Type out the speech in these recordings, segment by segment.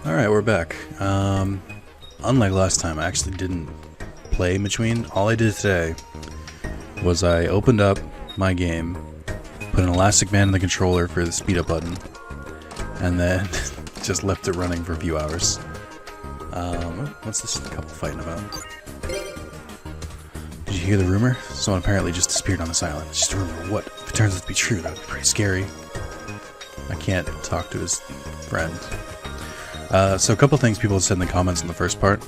Alright, we're back. Unlike last time, I actually didn't play in between. All I did today was I opened up my game, put an elastic band in the controller for the speed up button, and then just left it running for a few hours. What's this couple fighting about? Did you hear the rumor? Someone apparently just disappeared on this island. It's just a rumor. What? If it turns out to be true, that would be pretty scary. I can't talk to his friend. So a couple things people said in the comments in the first part.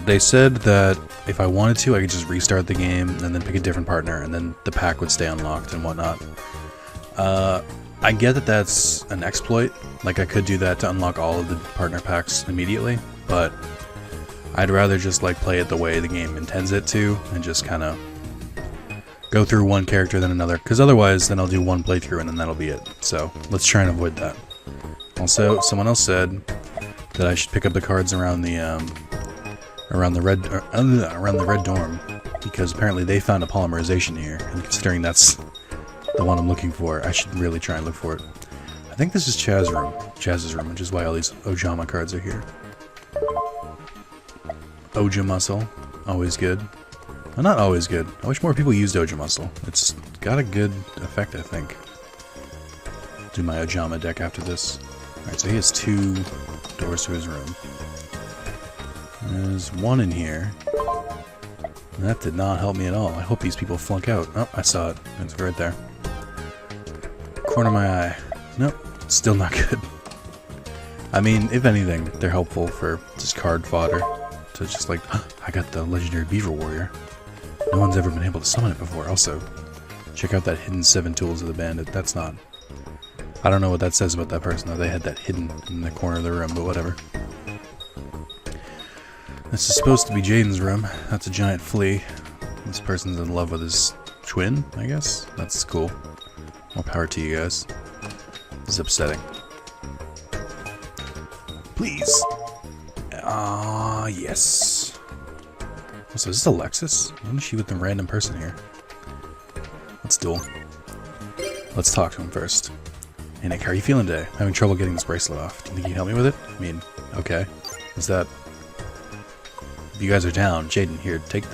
They said that if I wanted to, I could just restart the game and then pick a different partner, and then the pack would stay unlocked and whatnot. I get that that's an exploit. Like, I could do that to unlock all of the partner packs immediately, but I'd rather just like play it the way the game intends it to, and just kind of go through one character then another, because otherwise then I'll do one playthrough and then that'll be it. So let's try and avoid that. Also, someone else said that I should pick up the cards around the red dorm, because apparently they found a polymerization here, and considering that's the one I'm looking for, I should really try and look for it. I think this is Chaz's room, which is why all these Ojama cards are here. Oja muscle, always good. Well, not always good. I wish more people used Oja muscle. It's got a good effect, I think. Do my Ojama deck after this. Alright, so he has 2 doors to his room. There's one in here. And that did not help me at all. I hope these people flunk out. Oh, I saw it. It's right there. Corner of my eye. Nope, still not good. I mean, if anything, they're helpful for just card fodder. To just like, I got the legendary Beaver Warrior. No one's ever been able to summon it before. Also, check out that hidden 7 tools of the bandit. That's not... I don't know what that says about that person, though. They had that hidden in the corner of the room, but whatever. This is supposed to be Jaden's room. That's a giant flea. This person's in love with his twin, I guess? That's cool. More power to you guys. This is upsetting. Please! Ah, yes. So is this Alexis? Why is she with the random person here? Let's duel. Let's talk to him first. Hey Nick, how are you feeling today? I'm having trouble getting this bracelet off. Do you think you can help me with it? I mean, okay. Is that... If you guys are down, Jaden, here, take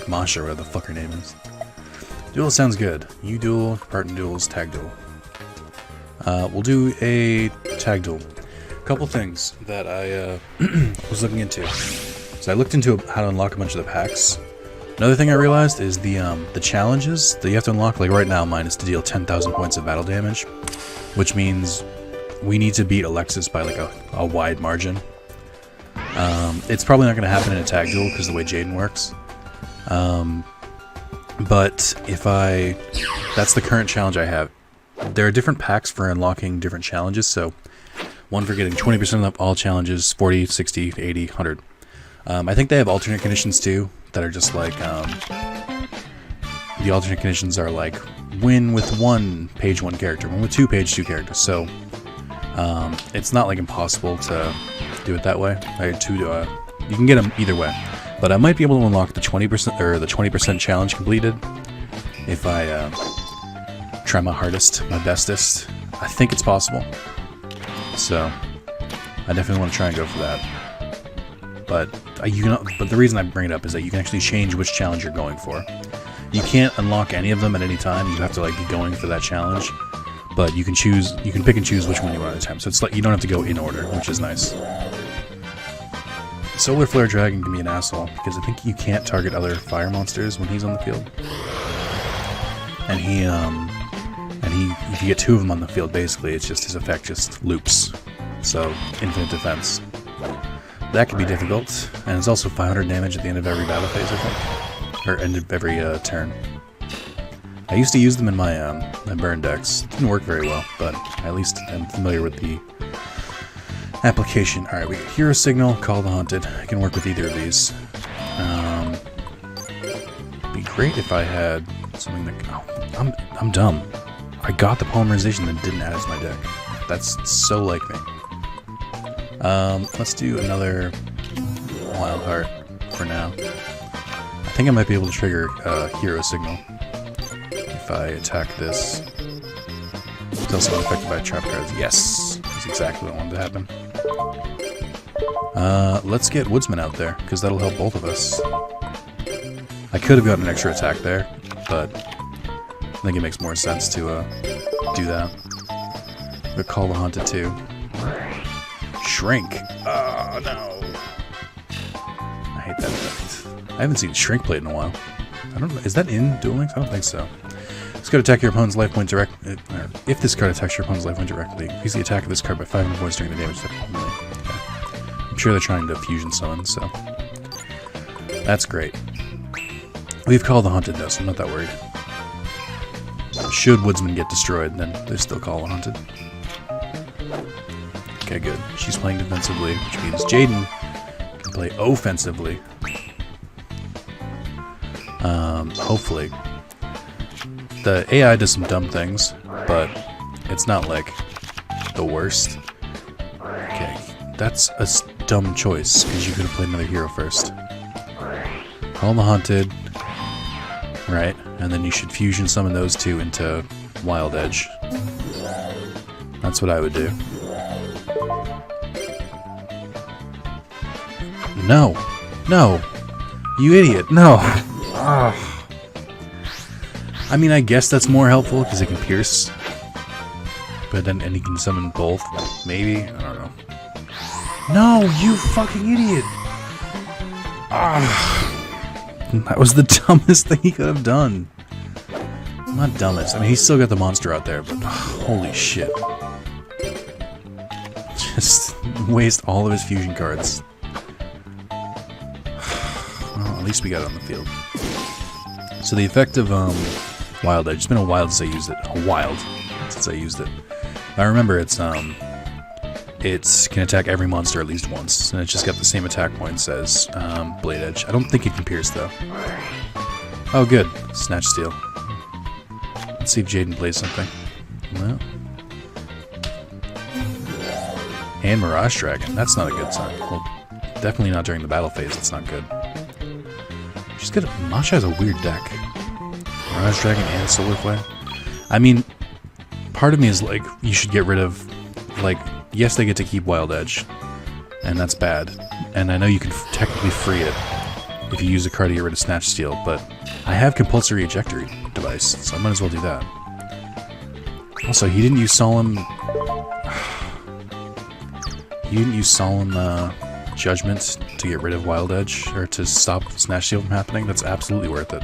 Masha, whatever the fuck her name is. Duel sounds good. You duel, partner duels, tag duel. We'll do a tag duel. Couple things that I was looking into. So I looked into how to unlock a bunch of the packs. Another thing I realized is the challenges that you have to unlock. Like right now, mine is to deal 10,000 points of battle damage, which means we need to beat Alexis by like a wide margin. It's probably not going to happen in a tag duel because of the way Jaden works. But that's the current challenge I have. There are different packs for unlocking different challenges, so one for getting 20% of all challenges, 40, 60, 80, 100. I think they have alternate conditions too, that are just like, the alternate conditions are like, win with 1 page 1 character, win with 2 page 2 characters, so, it's not like impossible to do it that way. You can get them either way, but I might be able to unlock the 20% or the 20% challenge completed if I, try my hardest, my bestest. I think it's possible. So, I definitely want to try and go for that. But but the reason I bring it up is that you can actually change which challenge you're going for. You can't unlock any of them at any time. You have to like be going for that challenge. But you can pick and choose which one you want at a time. So it's like you don't have to go in order, which is nice. Solar Flare Dragon can be an asshole because I think you can't target other fire monsters when he's on the field. And if you get 2 of them on the field, basically, it's just his effect just loops. So, infinite defense. That can be difficult, and it's also 500 damage at the end of every battle phase, I think. Or end of every turn. I used to use them in my burn decks. It didn't work very well, but at least I'm familiar with the application. Alright, we get Hero Signal, Call the Haunted. I can work with either of these. It'd be great if I had something that... Oh, I'm dumb. I got the polymerization and didn't add it to my deck. That's so like me. Let's do another Wild Heart for now. I think I might be able to trigger Hero Signal if I attack this. It's also affected by trap cards. Yes! That's exactly what I wanted to happen. Let's get Woodsman out there, because that'll help both of us. I could have gotten an extra attack there, but I think it makes more sense to do that. But call the Haunted too. Shrink! Oh, no. I hate that effect. I haven't seen Shrink played in a while. I don't know. Is that in Duel Links? I don't think so. This card attack your opponent's life point directly. If this card attacks your opponent's life point directly, increase the attack of this card by 500 points during the damage step only. Okay. I'm sure they're trying to fusion summon, so that's great. We've called the Haunted though, so I'm not that worried. Should Woodsman get destroyed, then they still call the Haunted. Okay, good. She's playing defensively, which means Jaden can play offensively. Hopefully. The AI does some dumb things, but it's not like the worst. Okay, that's a dumb choice, because you could have played another hero first. Call the Haunted. Right, and then you should fusion summon those two into Wild Edge. That's what I would do. No! No! You idiot! No! Ugh. I mean, I guess that's more helpful because it can pierce. But then, and you can summon both. Maybe? I don't know. No! You fucking idiot! That was the dumbest thing he could have done. Not dumbest. I mean, he's still got the monster out there, but holy shit. Just waste all of his fusion cards. Well, at least we got it on the field. So the effect of Wild Edge, it's been a while since I used it. I remember it's can attack every monster at least once, and it's just got the same attack points as Blade Edge. I don't think it can pierce though. Oh good, Snatch Steal. Let's see if Jaden plays something. Well. And Mirage Dragon, that's not a good sign. Well, definitely not during the battle phase, that's not good. She's good. Masha has a weird deck. Mirage Dragon and Solar Flare. I mean, part of me is like, you should get rid of, like, yes, they get to keep Wild Edge, and that's bad. And I know you can technically free it if you use a card to get rid of Snatch Steal, but I have Compulsory Ejector Device, so I might as well do that. Also, he didn't use Solemn... He didn't use Solemn Judgment to get rid of Wild Edge, or to stop Snatch Steal from happening. That's absolutely worth it.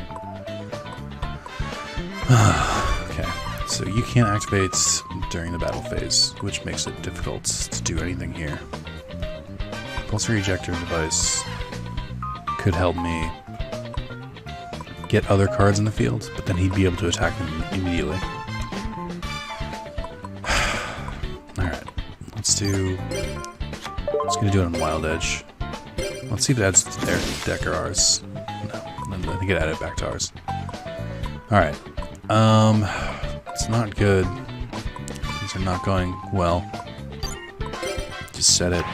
Okay, so you can't activate during the battle phase, which makes it difficult to do anything here. Compulsory Ejector Device could help me get other cards in the field, but then he'd be able to attack them immediately. Alright, let's do... I'm just gonna do it on Wild Edge. Let's see if it adds to their deck or ours. No, I think it added back to ours. Alright. It's not good. Things are not going well. Just set it.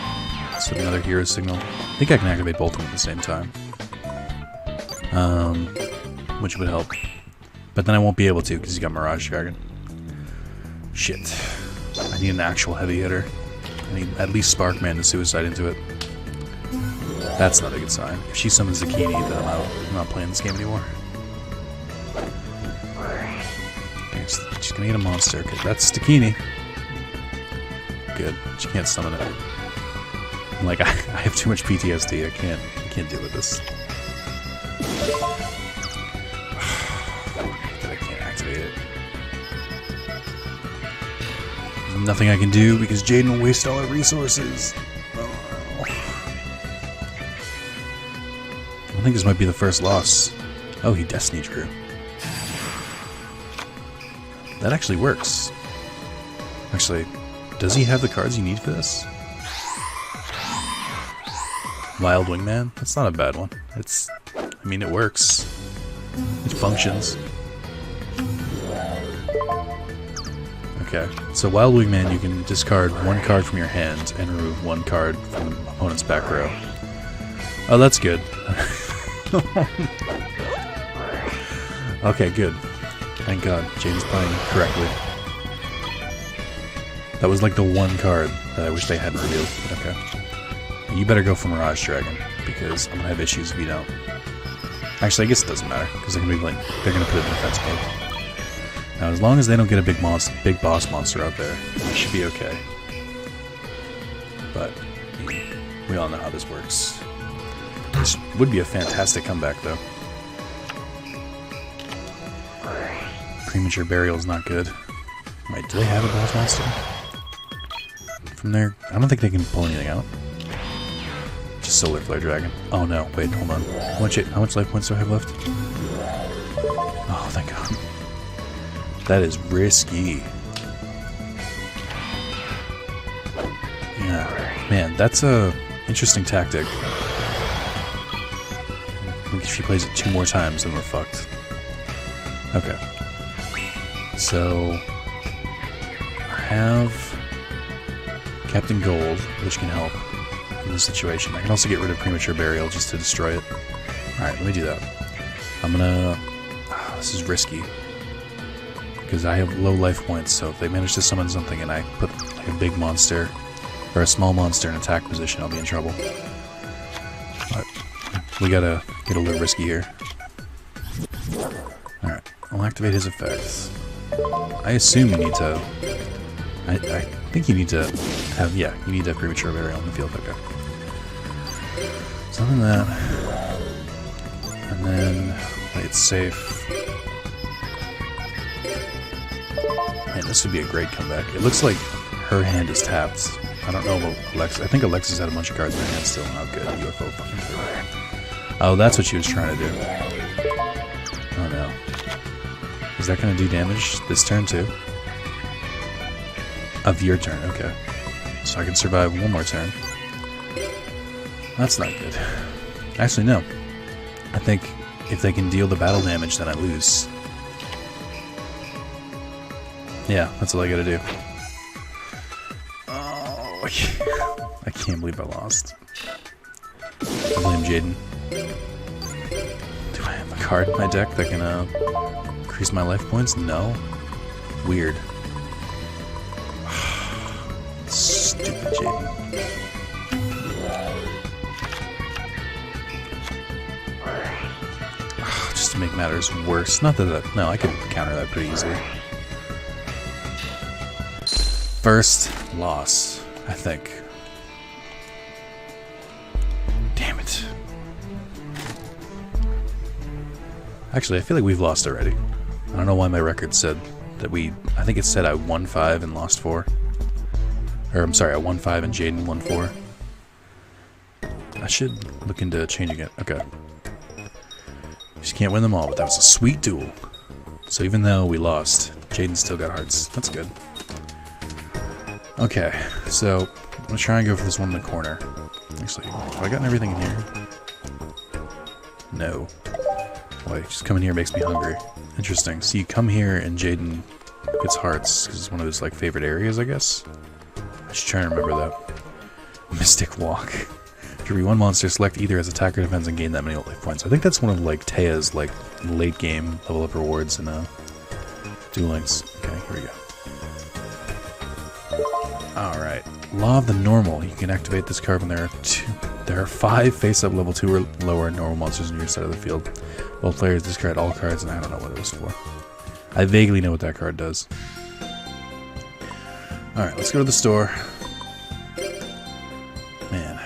Set another hero signal. I think I can activate both of them at the same time. Which would help. But then I won't be able to because you got Mirage Dragon. Shit. I need an actual heavy hitter. I need at least Sparkman to suicide into it. That's not a good sign. If she summons Zucchini, then I'm out. I'm not playing this game anymore. Okay, so she's gonna get a monster. Okay, that's Zucchini. Good. She can't summon it. I'm like, I have too much PTSD. I can't deal with this. That I can't activate it. There's nothing I can do because Jaden will waste all our resources. Oh. I think this might be the first loss. Oh, he Destiny drew. That actually works. Actually, does he have the cards you need for this? Wild Wingman? That's not a bad one. It's... I mean, it works. It functions. Okay, so Wild Wingman, you can discard one card from your hand and remove one card from the opponent's back row. Oh, that's good. Okay, good. Thank God, Jaden's playing correctly. That was like the one card that I wish they hadn't revealed. But okay. You better go for Mirage Dragon, because I'm gonna have issues if you don't. Actually, I guess it doesn't matter, because they're gonna put it in defense mode. Now, as long as they don't get a big boss monster out there, it should be okay. But we all know how this works. This would be a fantastic comeback, though. Premature Burial is not good. Wait, do they have a boss monster? From there, I don't think they can pull anything out. Just Solar Flare Dragon. Oh no, wait, hold on. How much life points do I have left? Oh, thank God. That is risky. Yeah, man, that's a interesting tactic. I think if she plays it 2 more times, then we're fucked. Okay. So, I have Captain Gold, which can help in this situation. I can also get rid of Premature Burial just to destroy it. Alright, let me do that. I'm gonna... this is risky. Because I have low life points, so if they manage to summon something and I put like a big monster, or a small monster in attack position, I'll be in trouble. But we gotta get a little risky here. Alright, I'll activate his effects. I assume you need to... I think you need to have... yeah, you need to have Premature Burial on the field. Okay. Something that... and then play it safe. Man, this would be a great comeback. It looks like her hand is tapped. I don't know about Alexis. I think Alexis had a bunch of cards in her hand still. Oh, good. UFO fucking through. Oh, that's what she was trying to do. Oh, no. Is that going to do damage this turn, too? Of your turn, okay. So I can survive 1 more turn. That's not good. Actually, no. I think if they can deal the battle damage, then I lose. Yeah, that's all I gotta do. Oh, I can't believe I lost. I blame Jaden. Do I have a card in my deck that can increase my life points? No. Weird. Stupid Jaden. Just to make matters worse. Not that no, I could counter that pretty easily. First loss, I think. Damn it. Actually, I feel like we've lost already. I don't know why my record said that we... I think it said I won 5 and lost 4. Or, I'm sorry, I won 5 and Jaden won 4. I should look into changing it. Okay. Just can't win them all, but that was a sweet duel. So even though we lost, Jaden still got hearts. That's good. Okay, so I'm gonna try and go for this one in the corner. Actually, have I gotten everything in here? No. Boy, just coming here makes me hungry. Interesting. So you come here and Jaden gets hearts because it's one of his like favorite areas, I guess. I should try and remember that. Mystic Walk. If you one monster, select either as attack or defense and gain that many life points. I think that's one of like Taya's like late game level up rewards in Duel Links. Okay, here we go. Alright, Law of the Normal. You can activate this card when there are 5 face-up level 2 or lower normal monsters on your side of the field. Both players discard all cards, and I don't know what it was for. I vaguely know what that card does. Alright, let's go to the store. Man,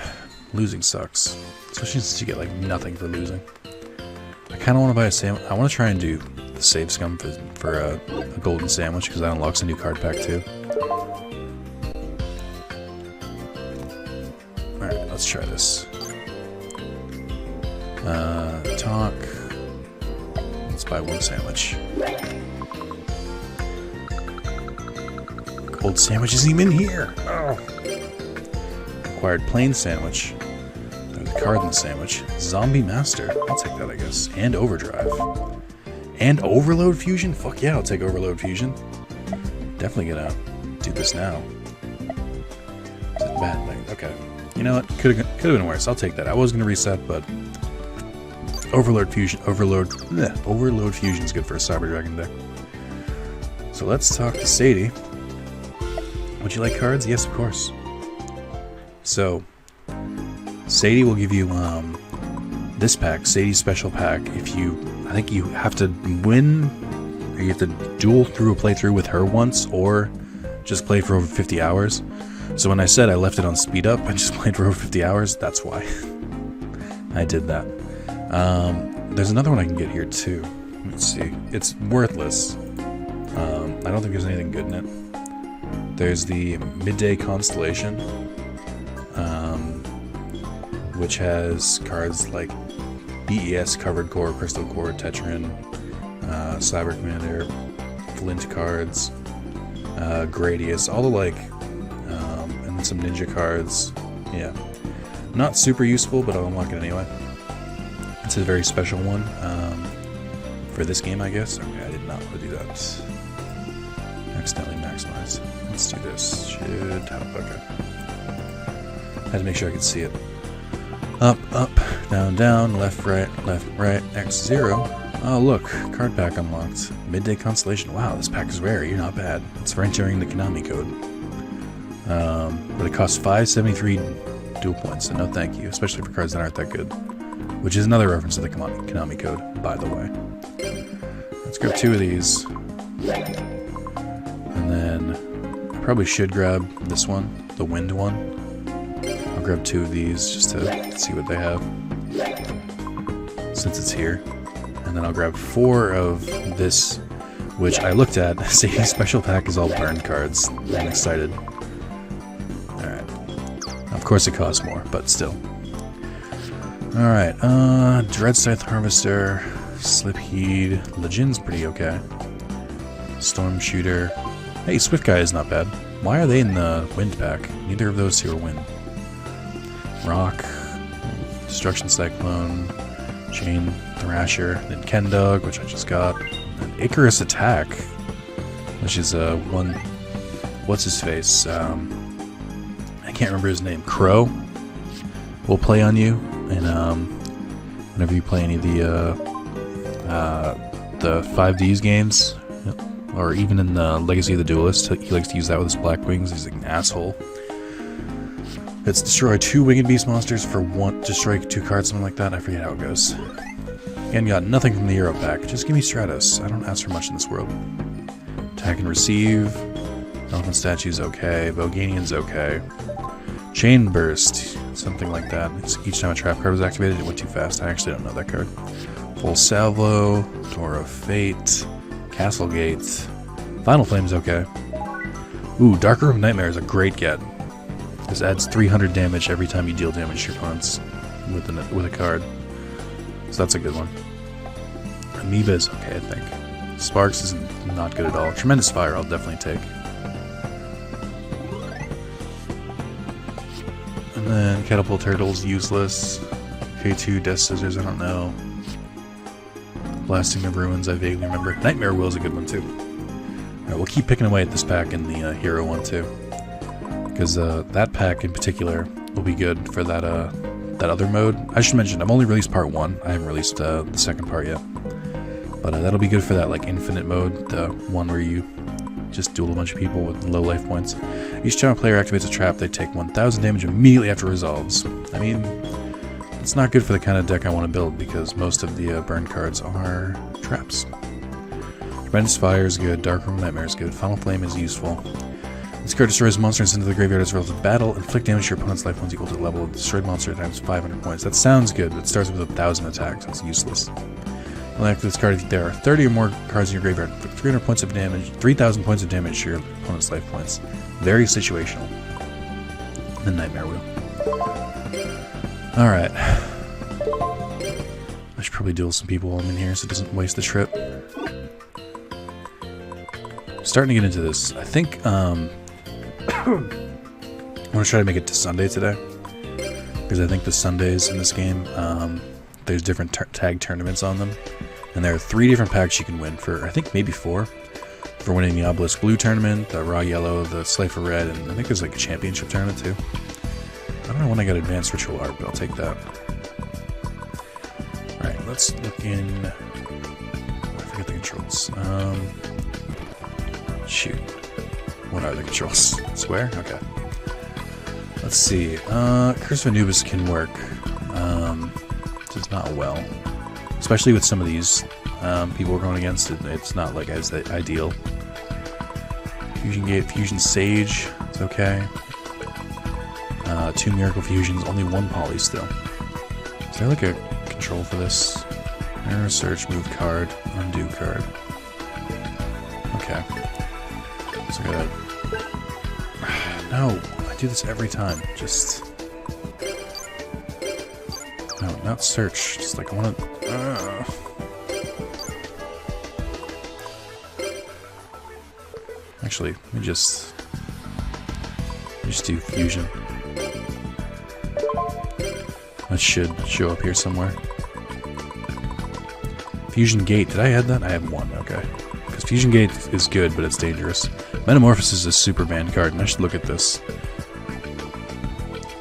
losing sucks. Especially since you get like nothing for losing. I kind of want to buy a sandwich. I want to try and do the save scum for a golden sandwich, because that unlocks a new card pack too. Alright, let's try this. Talk. Let's buy 1 sandwich. Gold sandwich isn't even here! Oh. Acquired plain sandwich. There's a card in the sandwich. Zombie Master. I'll take that, I guess. And Overdrive. And Overload Fusion? Fuck yeah, I'll take Overload Fusion. Definitely gonna do this now. Is it bad thing? Okay. You know what? Could have been worse. I'll take that. I was gonna reset, but Overload Fusion is good for a Cyber Dragon deck. So let's talk to Sadie. Would you like cards? Yes, of course. So, Sadie will give you this pack, Sadie's special pack. If you, I think you have to win, or you have to duel through a playthrough with her once, or just play for over 50 hours. So when I said I left it on speed up and just played for over 50 hours, that's why I did that. There's another one I can get here too. Let's see. It's worthless. I don't think there's anything good in it. There's the Midday Constellation, which has cards like BES, Covered Core, Crystal Core, Tetran, Cyber Commander, Flint cards, Gradius, all the like, and then some Ninja cards. Yeah. Not super useful, but I'll unlock it anyway. It's a very special one for this game, I guess. Okay, I did not want to do that. Accidentally maximize. Let's do this. Should have, okay. Had to make sure I could see it. Up, up, down, down, left, right, X0. Oh, look, card pack unlocked. Midday Constellation. Wow, this pack is rare. You're not bad. It's for entering the Konami code. But it costs 573 dual points, so no thank you, especially for cards that aren't that good. Which is another reference to the Konami code, by the way. Let's grab 2 of these. And then I probably should grab this one, the wind one. I'll grab 2 of these just to see what they have, since it's here. And then I'll grab 4 of this, which I looked at. See, special pack is all burned cards. I'm excited. Alright. Of course it costs more, but still. Alright, Dread Scythe Harvester, Slipheed, Legend's pretty okay. Storm Shooter. Hey, Swift Guy is not bad. Why are they in the Wind pack? Neither of those two are Wind. Rock, Destruction Cyclone, Chain Thrasher, then Kendog, which I just got, and Icarus Attack, which is one. What's his face? I can't remember his name. Crow will play on you, and whenever you play any of the 5Ds games, or even in the Legacy of the Duelist, he likes to use that with his Black Wings. He's like an asshole. It's destroy 2 Winged Beast monsters for 1. Destroy 2 cards, something like that. I forget how it goes. Again, got nothing from the Euro pack. Just give me Stratos. I don't ask for much in this world. Attack and receive. Elephant Statue's okay. Boganian's okay. Chain Burst. Something like that. Each time a trap card was activated, it went too fast. I actually don't know that card. Full Salvo. Door of Fate. Castle Gate. Final Flame's okay. Ooh, Dark Room Nightmare is a great get. This adds 300 damage every time you deal damage to your opponents with a card. So that's a good one. Amoeba is okay, I think. Sparks is not good at all. Tremendous Fire I'll definitely take. And then Catapult Turtle's useless. K2, Death Scissors, I don't know. Blasting the Ruins, I vaguely remember. Nightmare Will is a good one too. Alright, we'll keep picking away at this pack in the Hero one too. Because that pack in particular will be good for that other mode. I should mention, I've only released part 1. I haven't released the second part yet. But that'll be good for that like infinite mode, the one where you just duel a bunch of people with low life points. Each time a player activates a trap, they take 1000 damage immediately after it resolves. I mean, it's not good for the kind of deck I want to build because most of the burn cards are traps. Tremendous Fire is good, Dark Room Nightmare is good, Final Flame is useful. This card destroys monsters into the graveyard as a result of battle. Inflict damage to your opponent's life points equal to the level of the destroyed monster times 500 points. That sounds good, but it starts with 1000 attacks, so it's useless. Only after this card, if there are 30 or more cards in your graveyard, inflict 300 points of damage, 3000 points of damage to your opponent's life points. Very situational. The Nightmare Wheel. Alright. I should probably duel some people while I'm in here so it doesn't waste the trip. Starting to get into this. I think, I'm going to try to make it to Sunday today, because I think the Sundays in this game, there's different tag tournaments on them, and there are 3 different packs you can win for, I think maybe 4, for winning the Obelisk Blue tournament, the Raw Yellow, the Slifer Red, and I think there's like a championship tournament too. I don't know when I got Advanced Ritual Art, but I'll take that. Alright, let's look in, I forget the controls, shoot. What are the controls? Square? Okay. Let's see. Curse of Anubis can work. Just not well. Especially with some of these people we're going against. It's not like as ideal. Fusion Gate, Fusion Sage. It's okay. 2 Miracle Fusions, only 1 Poly still. Is there like a control for this? Error search, move card, undo card. Okay. So I gotta... No, I do this every time. Just... No, not search. Just like I wanna... Actually, let me just do fusion. That should show up here somewhere. Fusion Gate. Did I add that? I have 1. Okay. Because Fusion Gate is good, but it's dangerous. Metamorphosis is a super banned card, and I should look at this.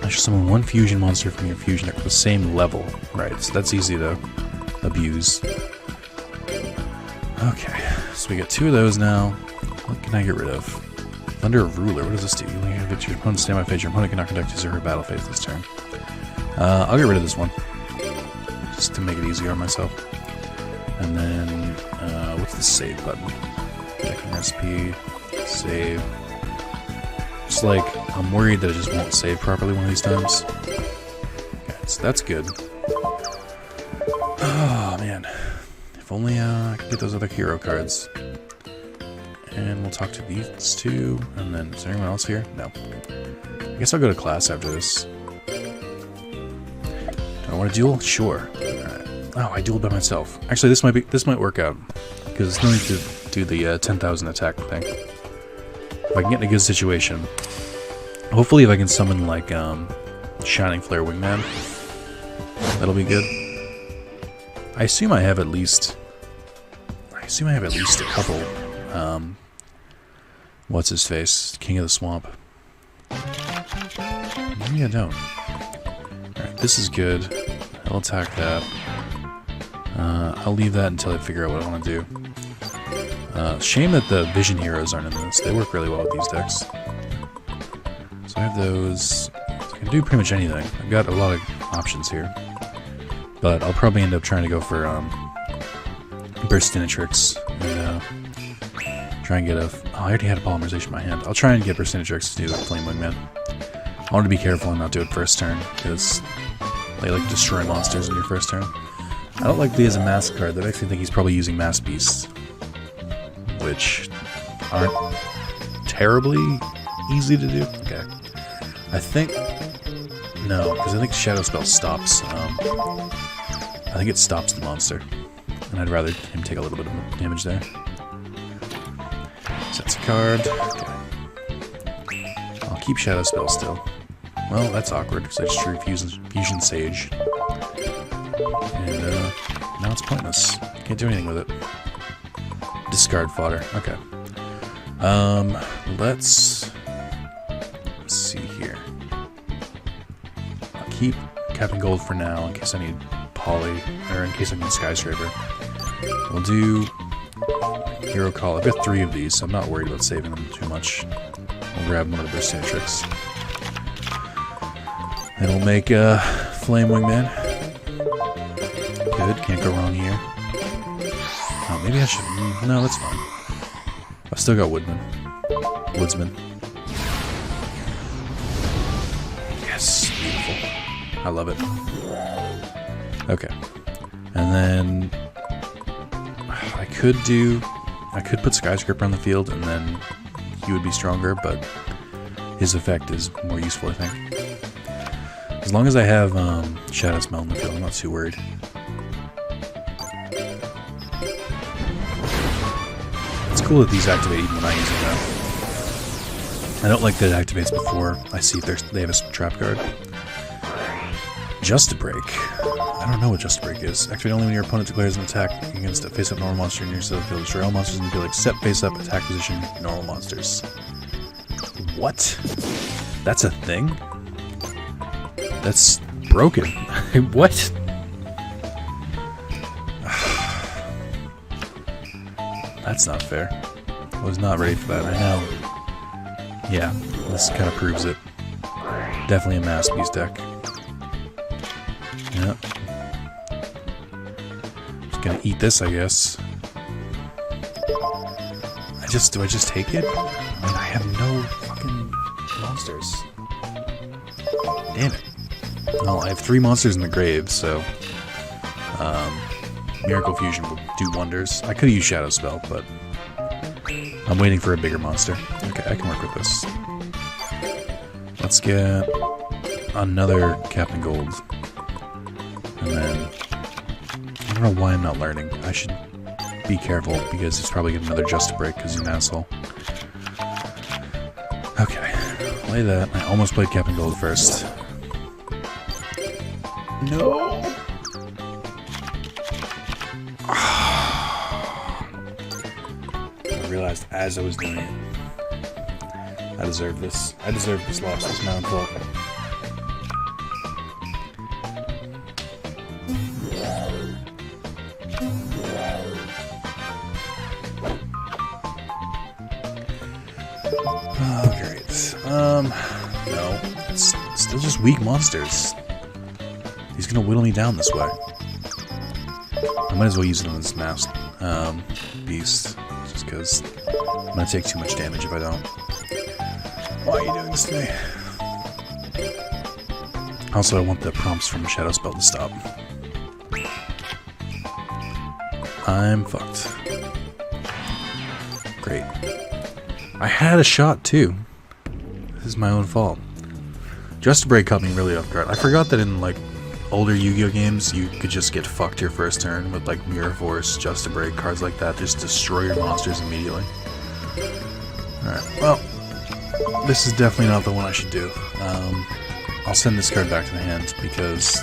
I should summon 1 fusion monster from your fusion deck with the same level. Right, so that's easy to abuse. Okay, so we get 2 of those now. What can I get rid of? Thunder of Ruler. What does this do? You only have your opponent's standby phase. Your opponent cannot conduct his or her battle phase this turn. I'll get rid of this one. Just to make it easier on myself. And then, what's the save button? Decking recipe, save. Just like, I'm worried that it just won't save properly one of these times. Okay, so that's good. Oh, man. If only I could get those other hero cards. And we'll talk to these 2, and then, is there anyone else here? No. I guess I'll go to class after this. Do I want to duel? Sure. Alright. Oh, I dueled by myself. Actually, this might work out. Because it's no need to do the 10,000 attack thing. If I can get in a good situation. Hopefully if I can summon, like, Shining Flare Wingman. That'll be good. I assume I have at least a couple, what's his face? King of the Swamp. Maybe I don't. Alright, this is good. I'll attack that. I'll leave that until I figure out what I want to do. Shame that the Vision Heroes aren't in this. They work really well with these decks. So I have those. I can do pretty much anything. I've got a lot of options here. But I'll probably end up trying to go for Burstinatrix and try and get a... Oh, I already had a Polymerization in my hand. I'll try and get Burstinatrix to do a Flame Wingman. I want to be careful and not do it first turn, because they like destroy monsters in your first turn. I don't like Lee as a mask card. That makes me think he's probably using Mass Beasts, which aren't terribly easy to do. Okay. I think... No, because I think Shadow Spell stops. I think it stops the monster. And I'd rather him take a little bit of damage there. Sets a card. Okay. I'll keep Shadow Spell still. Well, that's awkward, because I just drew Fusion Sage. And now it's pointless. Can't do anything with it. Discard fodder. Okay. Let's see here. I'll keep Captain Gold for now, in case I need Poly, or in case I need Skyscraper. We'll do Hero Call. I've got 3 of these, so I'm not worried about saving them too much. We'll grab one of the Burstinatrix. And we'll make Flame Wingman. Good, can't go wrong here. Oh, maybe I should... No, that's fine. I've still got Woodsman. Yes, beautiful. I love it. Okay. And then... I could put Skyscraper on the field, and then he would be stronger, but his effect is more useful, I think. As long as I have Shadow Spell in the field, I'm not too worried. It's cool that these activate even when I use them now. I don't like that it activates before I see if they have a trap card. Just a Break. I don't know what Just a Break is. Activate only when your opponent declares an attack against a face-up normal monster in your set of the field. Destroy all monsters in the field except face-up, attack position, normal monsters. What? That's a thing? That's broken. What? That's not fair. I was not ready for that, I know. Yeah, this kind of proves it. Definitely a Masterpiece deck. Yep. Just gonna eat this, I guess. Do I just take it? I mean, I have no fucking monsters. Damn it. Well, I have 3 monsters in the grave, so Miracle Fusion will do wonders. I could have used Shadow Spell, but I'm waiting for a bigger monster. Okay, I can work with this. Let's get another Captain Gold. And then I don't know why I'm not learning. I should be careful because he's probably getting another Just a Break because he's an asshole. Okay, play that. I almost played Captain Gold first. No! I realized as I was doing it. I deserve this. I deserve this loss. It's my own fault. Oh, great. No. It's still just weak monsters. He's gonna whittle me down this way. I might as well use it on this masked beast, just because I'm gonna take too much damage if I don't. Why are you doing this to me? Also, I want the prompts from Shadow Spell to stop. I'm fucked. Great. I had a shot too. This is my own fault. Just a Break caught me really off guard. I forgot that in like older Yu-Gi-Oh games, you could just get fucked your first turn with like Mirror Force, Just a Break, cards like that. Just destroy your monsters immediately. Alright, well, this is definitely not the one I should do. I'll send this card back to the hand because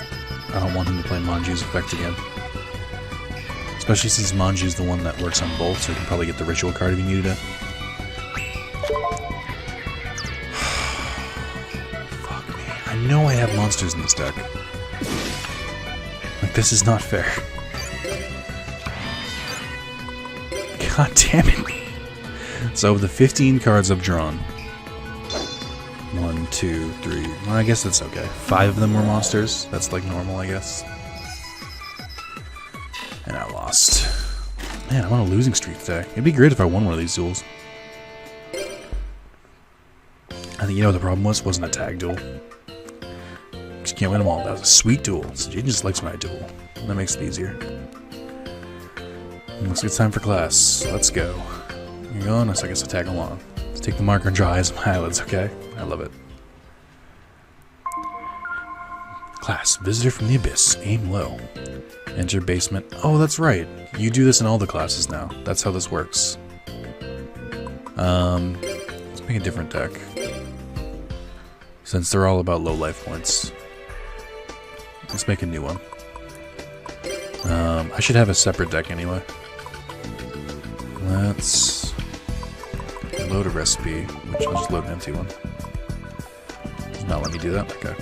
I don't want him to play Manju's effect again. Especially since Manju's the one that works on both, so you can probably get the Ritual card if you needed it. Fuck me. I know I have monsters in this deck. Like, this is not fair. God damn it. So, of the 15 cards I've drawn, 1, 2, 3, well, I guess that's okay. 5 of them were monsters. That's like normal, I guess. And I lost. Man, I'm on a losing streak today. It'd be great if I won one of these duels. I think you know what the problem was? It wasn't a tag duel. Just can't win them all. That was a sweet duel. So Jaden just likes when I duel. That makes it easier. Looks like it's time for class. Let's go. You're going? So I guess I'll tag along. Let's take the marker and draw eyes on my eyelids, okay? I love it. Class, visitor from the abyss. Aim low. Enter basement. Oh, that's right. You do this in all the classes now. That's how this works. Let's make a different deck. Since they're all about low life points. Let's make a new one. I should have a separate deck anyway. Let's load a recipe, which I'll just load an empty one. Does not let me do that? Okay.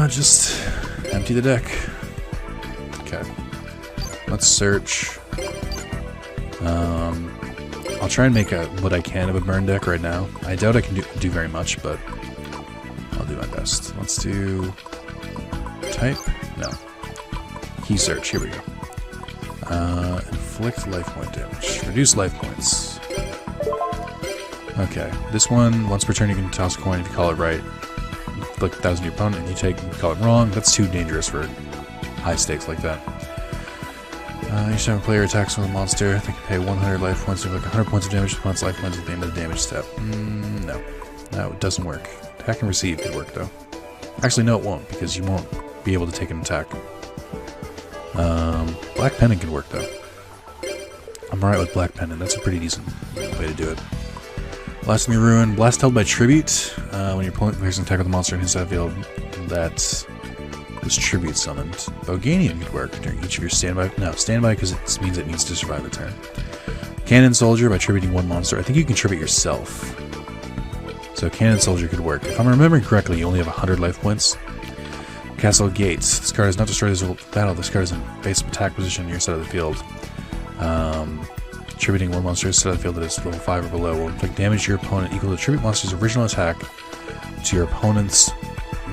Just empty the deck. Okay. Let's search. I'll try and make what I can of a burn deck right now. I doubt I can do very much, but I'll do my best. Let's do type. No. Key search. Here we go. Inflict life point damage. Reduce life points. Okay. This one, once per turn, you can toss a coin if you call it right. Inflict 1,000 to your opponent, and you call it wrong. That's too dangerous for high stakes like that. Each time a player attacks with a monster, they can pay 100 life points to inflict 100 points of damage to opponent's life points at the end of the damage step. No. No, it doesn't work. Attack and receive could work, though. Actually, no, it won't, because you won't be able to take an attack. Black Pendant could work, though. I'm alright with Black Pendant. That's a pretty decent way to do it. Blasphemy Ruin. Blast held by Tribute. When your opponent makes an attack with a monster in his field, that was Tribute summoned. Boganian could work during each of your standby. No, standby because it means it needs to survive a turn. Cannon Soldier by tributing one monster. I think you can tribute yourself. So Cannon Soldier could work. If I'm remembering correctly, you only have 100 life points. Castle Gates. This card is not destroyed as a battle. This card is in base attack position on your side of the field. Attributing one monster to the field that is level 5 or below will inflict damage to your opponent equal to attribute monster's original attack to your opponent's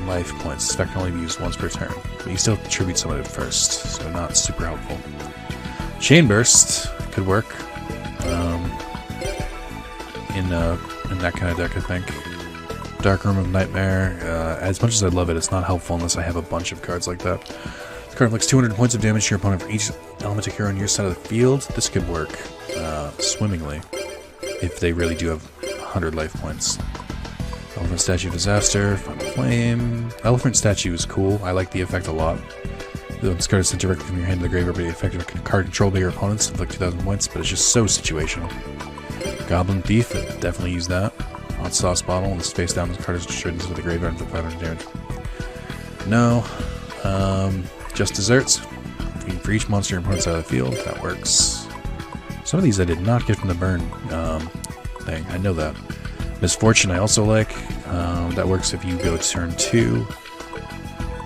life points. This effect can only be used once per turn, but you still attribute some of it first, so not super helpful. Chain Burst could work in that kind of deck, I think. Dark Room of Nightmare, as much as I love it, it's not helpful unless I have a bunch of cards like that. This card inflicts 200 points of damage to your opponent for each elemental hero on your side of the field. This could work swimmingly if they really do have 100 life points. Elephant Statue Disaster, Final Flame. Elephant Statue is cool. I like the effect a lot. This card is sent directly from your hand to the graveyard, but the effect of card controlled by your opponents inflict 2,000 points, but it's just so situational. Goblin Thief, definitely use that. Hot Sauce Bottle, and this face down, this card is destroyed into the graveyard and inflict 500 damage. No. Just Desserts. For each monster your opponent's out of the field, that works. Some of these I did not get from the burn thing, I know that. Misfortune I also like. That works if you go turn 2.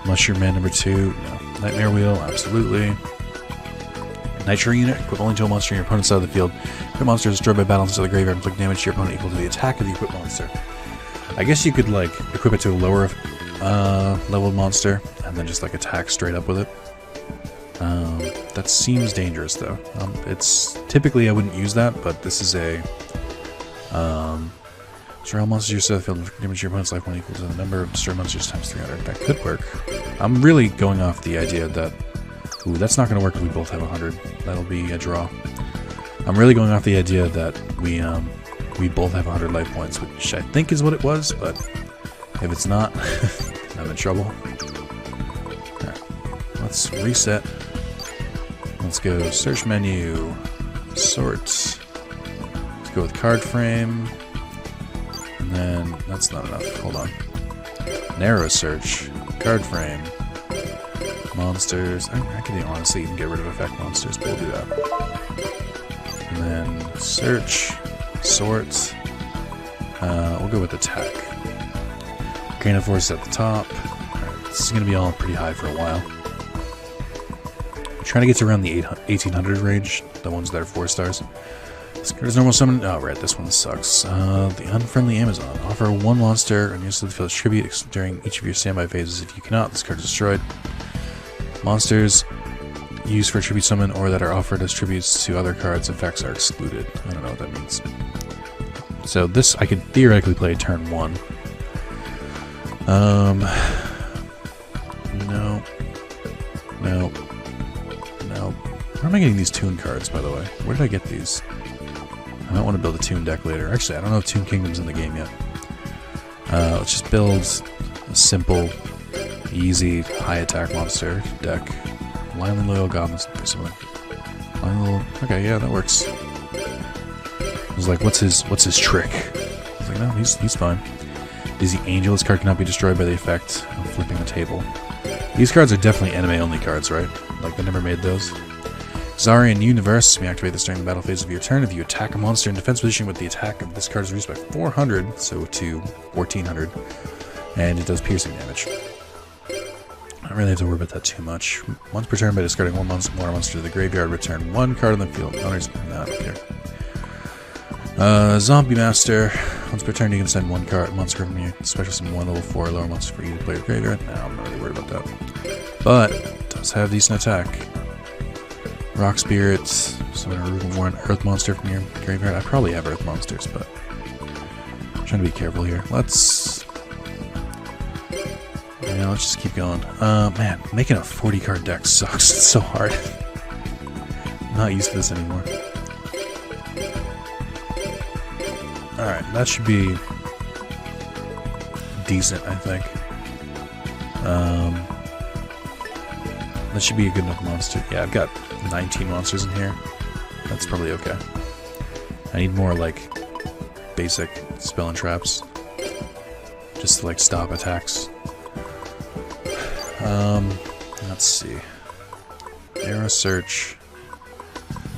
Mushroom Man number 2, no. Nightmare Wheel, absolutely. Nitro Unit, equip only to a monster in your opponent's side of the field. Equip monster is destroyed by battle into the graveyard and inflict damage to your opponent equal to the attack of the equipped monster. I guess you could like equip it to a lower leveled monster and then just like attack straight up with it. That seems dangerous though. It's typically I wouldn't use that, but this is a destroy all monsters you set the field and damage your opponent's life when equal to the number of destroyed monsters times 300. That could work. I'm really going off the idea that ooh, that's not going to work if we both have 100. That'll be a draw. I'm really going off the idea that we both have 100 life points, which I think is what it was, but if it's not, I'm in trouble. Alright, let's reset. Let's go search menu, sort. Let's go with card frame, and then that's not enough. Hold on. Narrow search, card frame. Monsters. I can honestly even get rid of effect monsters, but we'll do that. And then search, sort. We'll go with attack. Arcana Force at the top. Alright, this is going to be all pretty high for a while. I'm trying to get to around the 1800 range, the ones that are 4 stars. This card is normal summon. Oh, right, this one sucks. The Unfriendly Amazon. Offer 1 monster and use the field tribute during each of your standby phases. If you cannot, this card is destroyed. Monsters used for tribute summon or that are offered as tributes to other cards' effects are excluded. I don't know what that means. So this I could theoretically play turn 1. No. Where am I getting these Toon cards, by the way? Where did I get these? I might want to build a Toon deck later. Actually, I don't know if Toon Kingdom's in the game yet. Let's just build a simple, easy, high attack monster deck. Blindly Loyal Goblins or something. Okay, yeah, that works. I was like, what's his trick? I was like, no, he's fine. Dizzy Angel, this card cannot be destroyed by the effect of flipping the table. These cards are definitely anime-only cards, right? Like, they never made those. Xarian Universe, we activate this during the battle phase of your turn. If you attack a monster in defense position with the attack of this card is reduced by 400, so to 1400, and it does piercing damage. I don't really have to worry about that too much. Once per turn, by discarding one monster to the graveyard, return 1 card on the field. No, I don't care. Zombie Master. Once per turn, you can send 1 monster from your special summon 1 level 4 lower monster for you to play your graveyard. No, I'm not really worried about that. But it does have decent attack. Rock Spirits. Summon a Root of War, Earth monster from your graveyard. I probably have Earth monsters, but I'm trying to be careful here. Let's just keep going. Man, making a 40-card deck sucks. It's so hard. I'm not used to this anymore. Alright, that should be decent, I think. That should be a good enough monster. Yeah, I've got 19 monsters in here. That's probably okay. I need more, like, basic spell and traps. Just to, like, stop attacks. Let's see. Arrow search.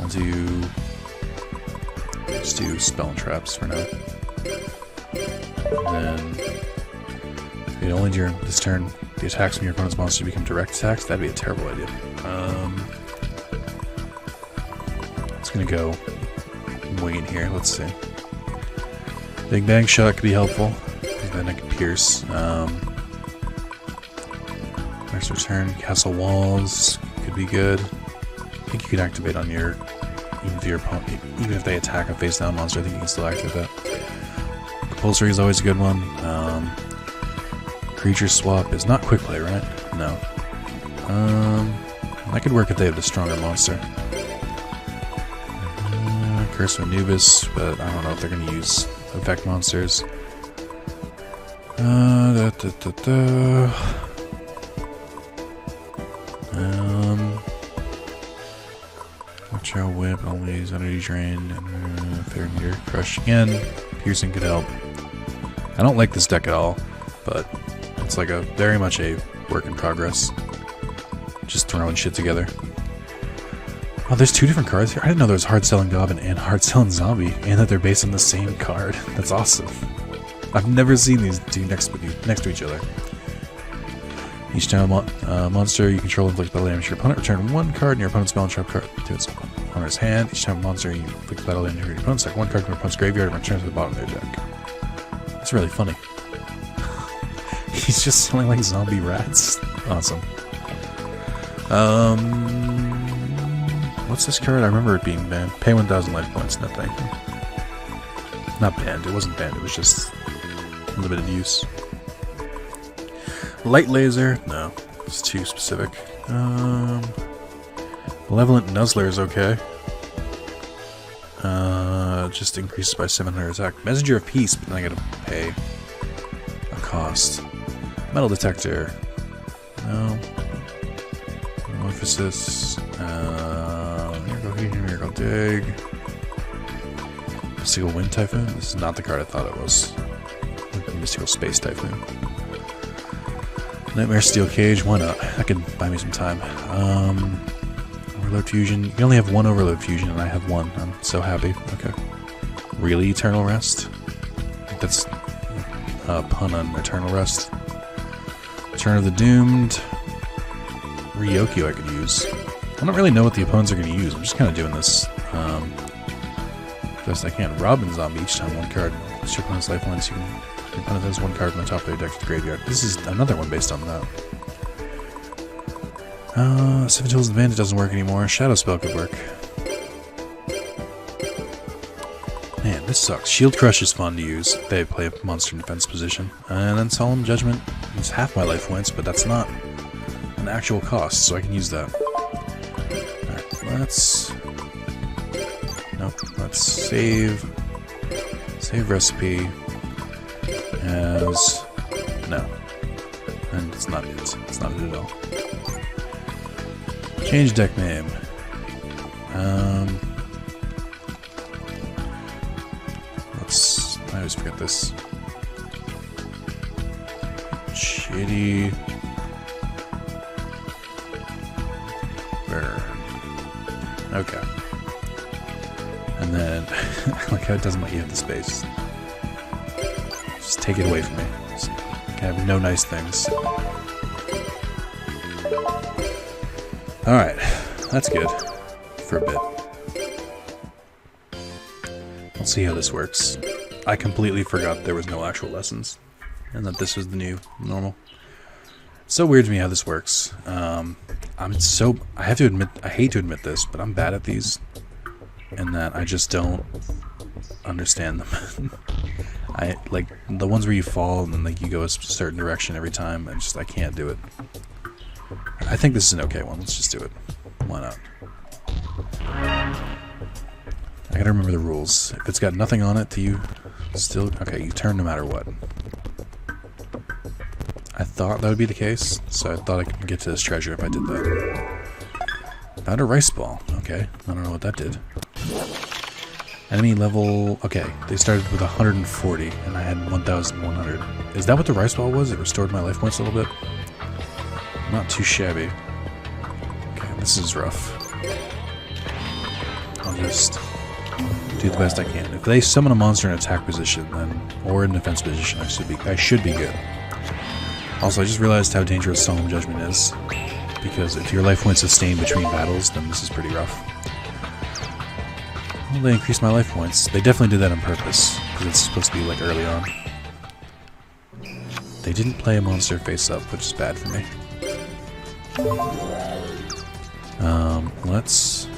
I'll just do spell and traps for now. And then only during this turn the attacks from your opponent's monster become direct attacks. That'd be a terrible idea. It's gonna go wing it here. Let's see. Big Bang Shot could be helpful, because then it can pierce. Next return, Castle Walls could be good. I think you could activate on your, even if they attack a face down monster, I think you can still activate that. Compulsory is always a good one. Creature swap is not quick play, right? No. That could work if they have the stronger monster. Curse of Anubis, but I don't know if they're going to use effect monsters. Watch out, whip, always energy drain, fair meter, crush again. Piercing could help. I don't like this deck at all, but it's like very much a work in progress. Just throwing shit together. Oh, there's two different cards here. I didn't know there was Hard Selling Goblin and Hard Selling Zombie, and that they're based on the same card. That's awesome. I've never seen these two next to each other. Each time a monster you control inflicts battle damage to your opponent, return one card in your opponent's spell and trap card to its owner's hand. Each time a monster you inflicts battle damage to your opponent, select one card from your opponent's graveyard and return to the bottom of their deck. That's really funny. He's just selling like zombie rats. Awesome. What's this card? I remember it being banned. Pay 1,000 life points. No, thank you. Not banned. It wasn't banned. It was just limited use. Light laser? No, it's too specific. Malevolent Nuzzler is okay. Just increases by 700 attack. Messenger of Peace, but then I gotta pay a cost. Metal Detector. No. Metamorphosis. Miracle Heating, Miracle Dig. Mystical Wind Typhoon? This is not the card I thought it was. Mystical Space Typhoon. Nightmare Steel Cage, why not? That could buy me some time. Overload Fusion. You can only have one Overload Fusion, and I have one. I'm so happy. Okay. Really, Eternal Rest? I think that's a pun on Eternal Rest. Return of the Doomed. Ryokyu I could use. I don't really know what the opponents are going to use. I'm just kind of doing this best I can. Robin Zombie, each time one card. It's your opponent's lifelines. Your opponent has one card from the top of their deck to the graveyard. This is another one based on that. Seven Tools Advantage doesn't work anymore. Shadow Spell could work. Man, this sucks. Shield Crush is fun to use. They play a monster in defense position. And then Solemn Judgment is half my life points, but that's not an actual cost, so I can use that. Alright, let's... Nope, let's save recipe as... No. And it's not it. It's not it at all. Change deck name. Let's... I always forget this. Shitty... Burn. Okay. And then... like how it doesn't let you have the space. Just take it away from me. Just, I have no nice things. Alright. That's good. For a bit. Let's see how this works. I completely forgot there was no actual lessons. And that this was the new normal. It's so weird to me how this works. I have to admit, I hate to admit this, but I'm bad at these. And that I just don't understand them. I like the ones where you fall and then like you go a certain direction every time, and I can't do it. I think this is an okay one. Let's just do it. Why not? I gotta remember the rules. If it's got nothing on it, do you still... Okay, you turn no matter what. I thought that would be the case, so I thought I could get to this treasure if I did that. Found a rice ball. Okay, I don't know what that did. Enemy level... Okay, they started with 140, and I had 1,100. Is that what the rice ball was? It restored my life points a little bit? Not too shabby. Okay, this is rough. I'll just do the best I can. If they summon a monster in attack position, then or in defense position, I should be good. Also, I just realized how dangerous Solemn Judgment is, because if your life points sustain between battles, then this is pretty rough. Well, they increased my life points. They definitely did that on purpose, because it's supposed to be like early on. They didn't play a monster face up, which is bad for me. Let's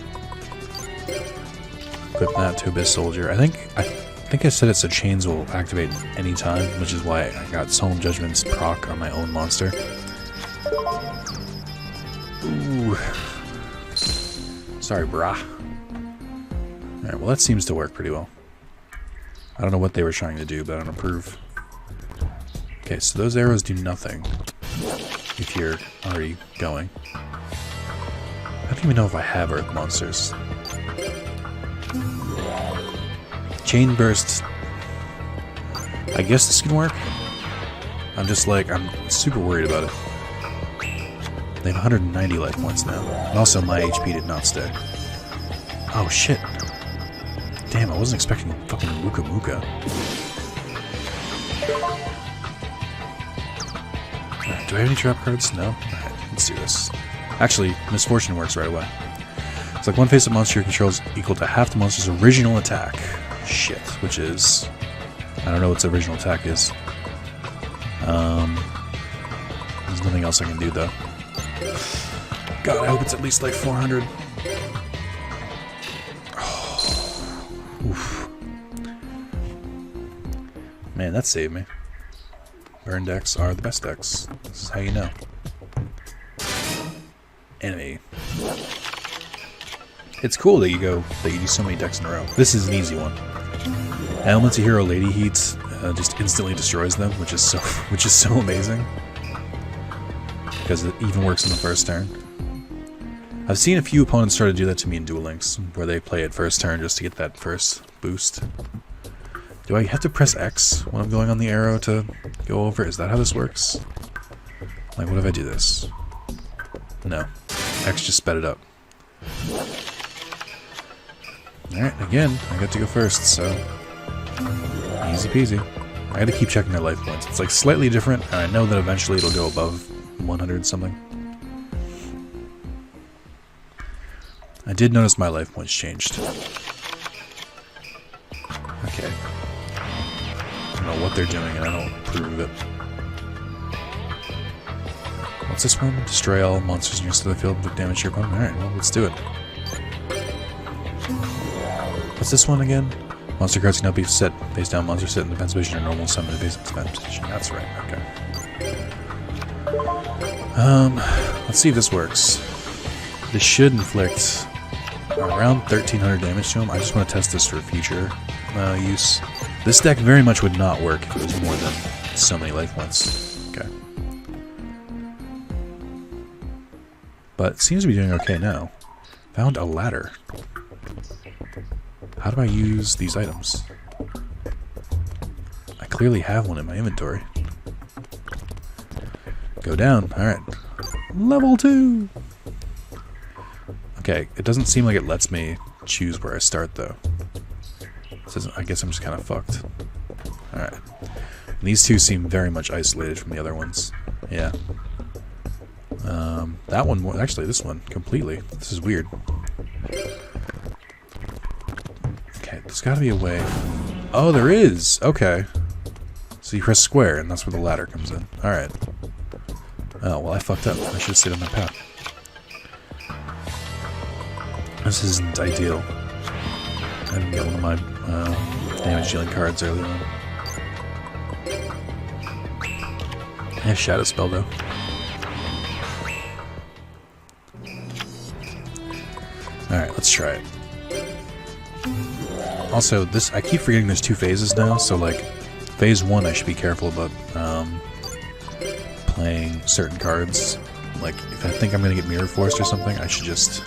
equip that to Abyss Soldier. I think I said it so chains will activate any time, which is why I got Solemn Judgment's proc on my own monster. Ooh. Sorry, brah. Alright, well that seems to work pretty well. I don't know what they were trying to do, but I don't approve. Okay, so those arrows do nothing if you're already going. I don't even know if I have Earth monsters. Chain Burst. I guess this can work. I'm super worried about it. They have 190 life points now. And also, my HP did not stay. Oh, shit. Damn, I wasn't expecting fucking Muka Muka. Alright, do I have any trap cards? No? Alright, let's do this. Actually, Misfortune works right away. It's like one face-up monster you control is equal to half the monster's original attack. Shit, which is... I don't know what its original attack is. There's nothing else I can do, though. God, I hope it's at least like 400. Oh, oof. Man, that saved me. Burn decks are the best decks. This is how you know. Enemy. It's cool that you do so many decks in a row. This is an easy one. Elemental Hero Lady Heat just instantly destroys them, which is so amazing. Because it even works in the first turn. I've seen a few opponents try to do that to me in Duel Links, where they play it first turn just to get that first boost. Do I have to press X when I'm going on the arrow to go over? Is that how this works? Like, what if I do this? No. X just sped it up. Alright, again, I got to go first, so... easy peasy. I gotta keep checking my life points. It's like slightly different, and I know that eventually it'll go above 100 something. I did notice my life points changed. Okay. I don't know what they're doing, and I don't approve of it. What's this one? Destroy all monsters nearest to the field with damage to your opponent? Alright, well, let's do it. What's this one again? Monster cards cannot be set face down. Monsters sit in defense position or normal summon in defense position. That's right, okay. Let's see if this works. This should inflict around 1300 damage to him. I just want to test this for future use. This deck very much would not work if it was more than so many life points. Okay. But it seems to be doing okay now. Found a ladder. How do I use these items? I clearly have one in my inventory. Go down. Alright. Level 2! Okay, it doesn't seem like it lets me choose where I start, though. I guess I'm just kind of fucked. Alright. These two seem very much isolated from the other ones. Yeah. That one, actually, this one, completely. This is weird. Okay, there's gotta be a way. Oh, there is! Okay. So you press square, and that's where the ladder comes in. Alright. Oh, well, I fucked up. I should have stayed on my path. This isn't ideal. I didn't get one of my damage dealing cards early on. I have Shadow Spell, though. Alright, let's try it. Also, I keep forgetting there's two phases now, so like, phase 1 I should be careful about playing certain cards. Like, if I think I'm going to get Mirror Force or something, I should just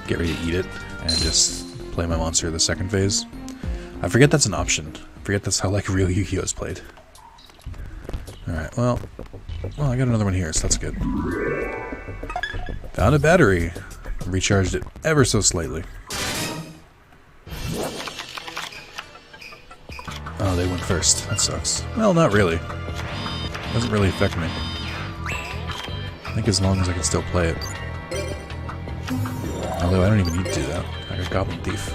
get ready to eat it and just play my monster the second phase. I forget that's an option. I forget that's how like real Yu-Gi-Oh! Is played. Alright, well, I got another one here, so that's good. Found a battery. Recharged it ever so slightly. Oh, they went first. That sucks. Well, not really. Doesn't really affect me. I think as long as I can still play it. Although I don't even need to do that. I got Goblin Thief.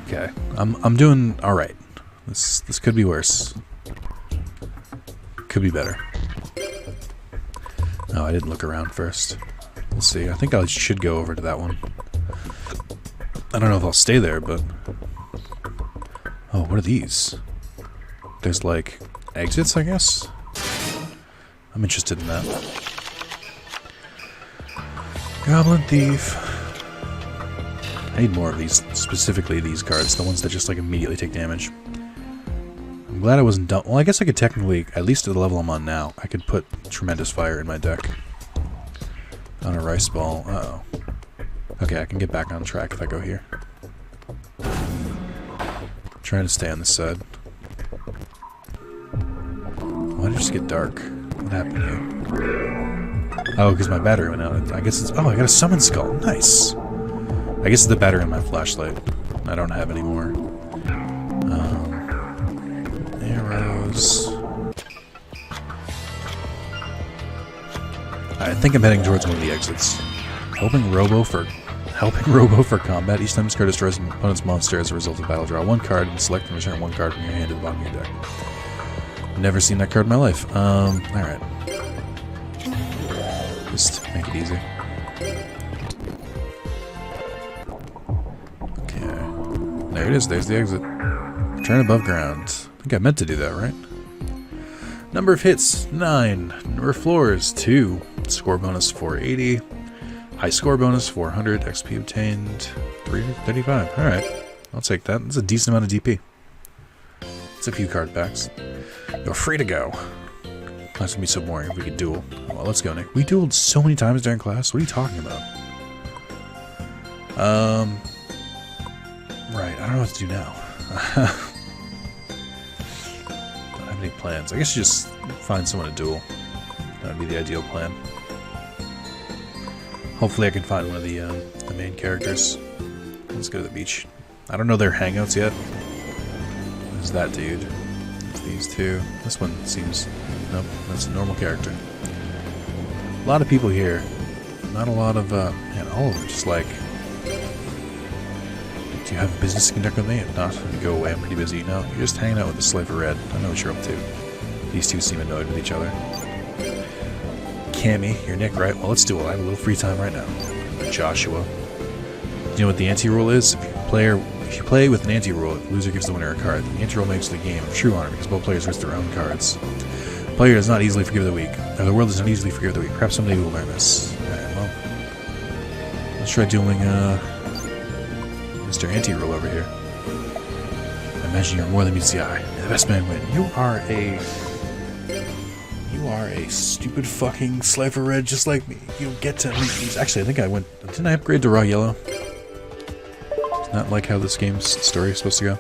Okay, I'm doing all right. This could be worse. Could be better. Oh, I didn't look around first. We'll see. I think I should go over to that one. I don't know if I'll stay there, but... Oh, what are these? There's, like, exits, I guess? I'm interested in that. Goblin Thief. I need more of these, specifically these cards, the ones that just, like, immediately take damage. I'm glad I wasn't done. Well, I guess I could technically, at least at the level I'm on now, I could put Tremendous Fire in my deck. On a Rice Ball. Uh-oh. Okay, I can get back on track if I go here. Trying to stay on this side. Why did it just get dark? What happened here? Oh, because my battery went out. I guess it's... Oh, I got a Summon Skull. Nice. I guess it's the battery in my flashlight. I don't have any more. Arrows. I think I'm heading towards one of the exits. Helping Robo for combat. Each time this card destroys an opponent's monster as a result of battle, draw one card and select and return one card from your hand to the bottom of your deck. Never seen that card in my life. Alright. Just make it easy. Okay. There it is. There's the exit. Return above ground. I think I meant to do that, right? Number of hits, 9. Number of floors, 2. Score bonus, 480. High score bonus, 400. XP obtained, 335. Alright, I'll take that. That's a decent amount of DP. It's a few card packs. You're free to go. That's gonna be so boring if we could duel. Well, let's go, Nick. We dueled so many times during class. What are you talking about? Right, I don't know what to do now. Don't have any plans. I guess you just find someone to duel. That would be the ideal plan. Hopefully I can find one of the main characters. Let's go to the beach. I don't know their hangouts yet. There's that dude. There's these two. This one seems... Nope, that's a normal character. A lot of people here. Not a lot of... man, all of them just like... Do you have business to conduct with me? If not, you go away. I'm pretty busy. No, you're just hanging out with the Slave of Red. I know what you're up to. These two seem annoyed with each other. Cammy, you're Nick, right? Well, let's do it. I have a little free time right now. Joshua. You know what the anti-rule is? If you play with an anti-rule, the loser gives the winner a card. The anti-rule makes the game of true honor because both players risk their own cards. The player does not easily forgive the weak. Or the world does not easily forgive the weak. Perhaps someday we will learn this. Alright, well. Let's try dueling, Mr. Anti-Rule over here. I imagine you're more than meets the eye. May the best man win. You are a stupid fucking Slave of Red just like me. You get to meet these. Actually, I think I went... Didn't I upgrade to Raw Yellow? Isn't that like how this game's story is supposed to go?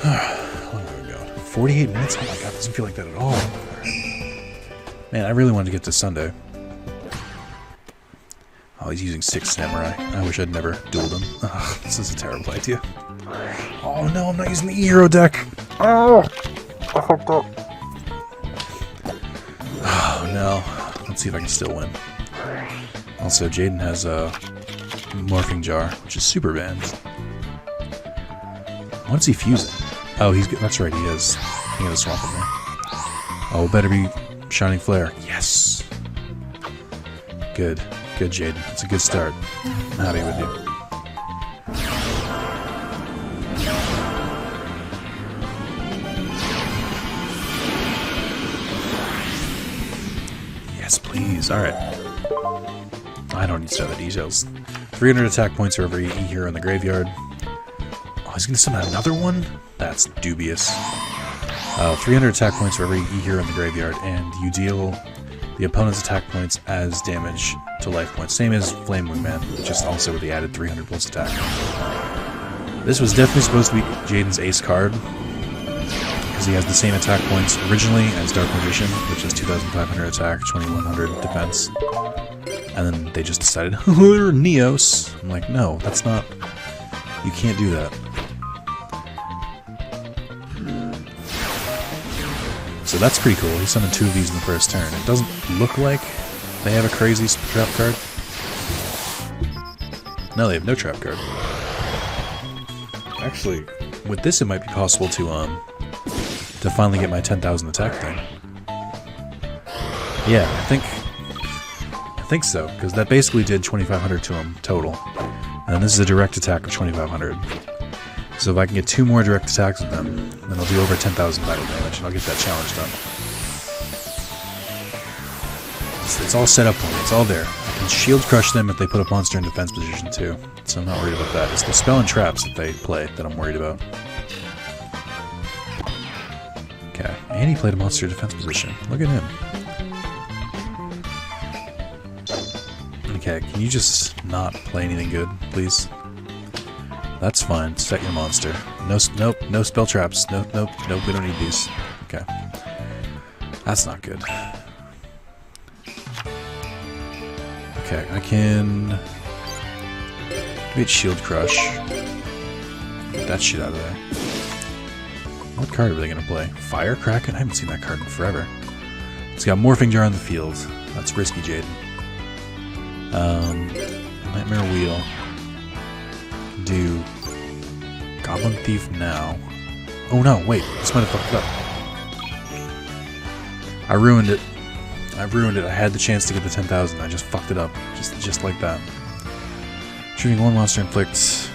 How long have we got? 48 minutes? Oh my god, it doesn't feel like that at all. Man, I really wanted to get to Sunday. Oh, he's using 6 Samurai. I wish I'd never dueled him. Ugh, this is a terrible idea. Oh no, I'm not using the E-Hero deck! Oh! I fucked up. Oh no. Let's see if I can still win. Also, Jaden has a Morphing Jar, which is super banned. What's he fusing? Oh, that's right, he is. He got a swamp in there. Oh, better be Shining Flare. Yes! Good. Good, Jaden. It's a good start. I'm happy with you. Yes, please. Alright. I don't need to know the details. 300 attack points for every E-Hero in the graveyard. Oh, he's gonna summon another one? That's dubious. 300 attack points for every E-Hero in the graveyard, and you deal the opponent's attack points as damage to life points. Same as Flame Wingman, just also with the added 300 plus attack. This was definitely supposed to be Jaden's ace card, because he has the same attack points originally as Dark Magician, which is 2,500 attack, 2,100 defense. And then they just decided, Neos. I'm like, no, that's not... You can't do that. So that's pretty cool. He summoned 2 of these in the first turn. It doesn't look like they have a crazy trap card. No, they have no trap card. Actually, with this it might be possible to finally get my 10,000 attack thing. Yeah, I think so, because that basically did 2,500 to him total. And this is a direct attack of 2,500. So if I can get 2 more direct attacks with them, then I'll do over 10,000 battle damage, and I'll get that challenge done. It's all set up for me. It's all there. I can shield crush them if they put a monster in defense position too. So I'm not worried about that. It's the spell and traps that they play that I'm worried about. Okay, and he played a monster in defense position. Look at him. Okay, can you just not play anything good, please? That's fine. Set your monster. Nope, no spell traps. Nope, we don't need these. Okay. That's not good. Okay, I can create Shield Crush. Get that shit out of there. What card are they going to play? Fire Kraken? I haven't seen that card in forever. It's got Morphing Jar on the field. That's risky, Jaden. Nightmare Wheel. Do Goblin Thief now. Oh no, wait, this might have fucked it up. I ruined it. I had the chance to get the 10,000. I just fucked it up. Just like that. Shooting one monster inflicts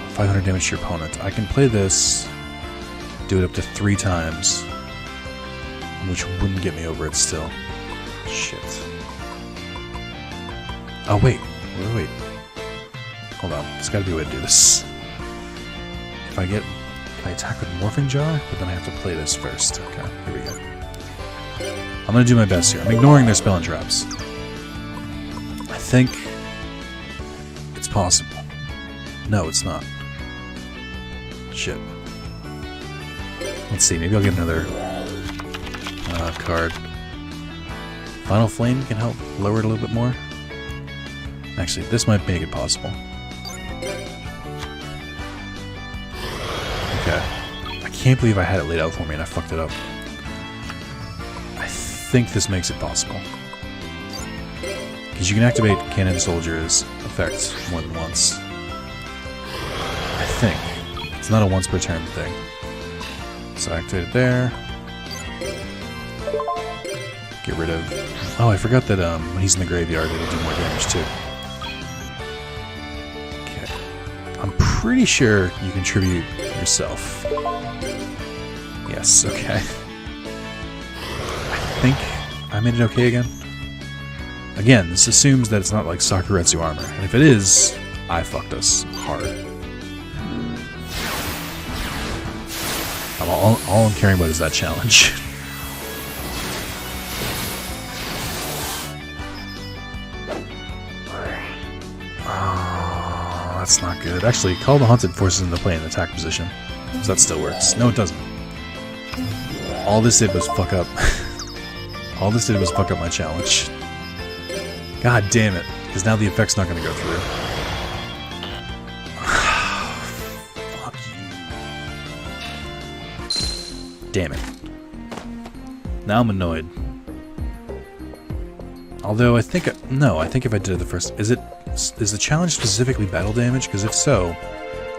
500 damage to your opponent. I can play this, do it up to 3 times, which wouldn't get me over it still. Shit. Oh, wait. Hold on. There's gotta be a way to do this. If I attack with Morphing Jar, but then I have to play this first. Okay, here we go. I'm gonna do my best here. I'm ignoring their spell and traps. I think it's possible. No, it's not. Shit. Let's see, maybe I'll get another card. Final Flame can help lower it a little bit more. Actually, this might make it possible. Okay. I can't believe I had it laid out for me and I fucked it up. I think this makes it possible. Because you can activate Cannon Soldier's effect more than once. I think. It's not a once per turn thing. So activate it there. Get rid of... Oh, I forgot that when he's in the graveyard, it'll do more damage too. Okay. I'm pretty sure you can tribute yourself. Yes, okay. I think I made it okay again. Again, this assumes that it's not like Sakuretsu armor. And if it is, I fucked us hard. All I'm caring about is that challenge. Oh, that's not good. Actually, call the Haunted Forces into play in attack position. So that still works. No, it doesn't. All this did was fuck up. All this did was fuck up my challenge. God damn it. Because now the effect's not going to go through. Fuck you. Damn it. Now I'm annoyed. Although I think... No, I think if I did it the first... Is the challenge specifically battle damage? Because if so,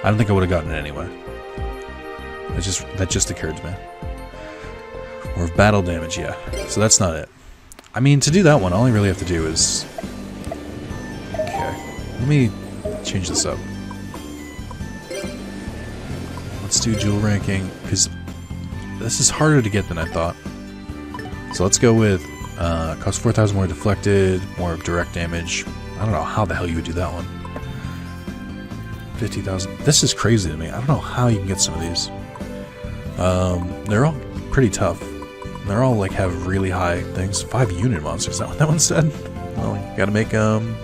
I don't think I would have gotten it anyway. That just occurred to me. Or if battle damage, yeah. So that's not it. I mean, to do that one, all I really have to do is... Okay. Let me change this up. Let's do dual ranking, because this is harder to get than I thought. So let's go with... cost 4,000 more deflected, more direct damage. I don't know how the hell you would do that one. 50,000. This is crazy to me. I don't know how you can get some of these. They're all pretty tough. They're all like have really high things. 5 unit monsters. Is that what that one said? Well, you gotta make an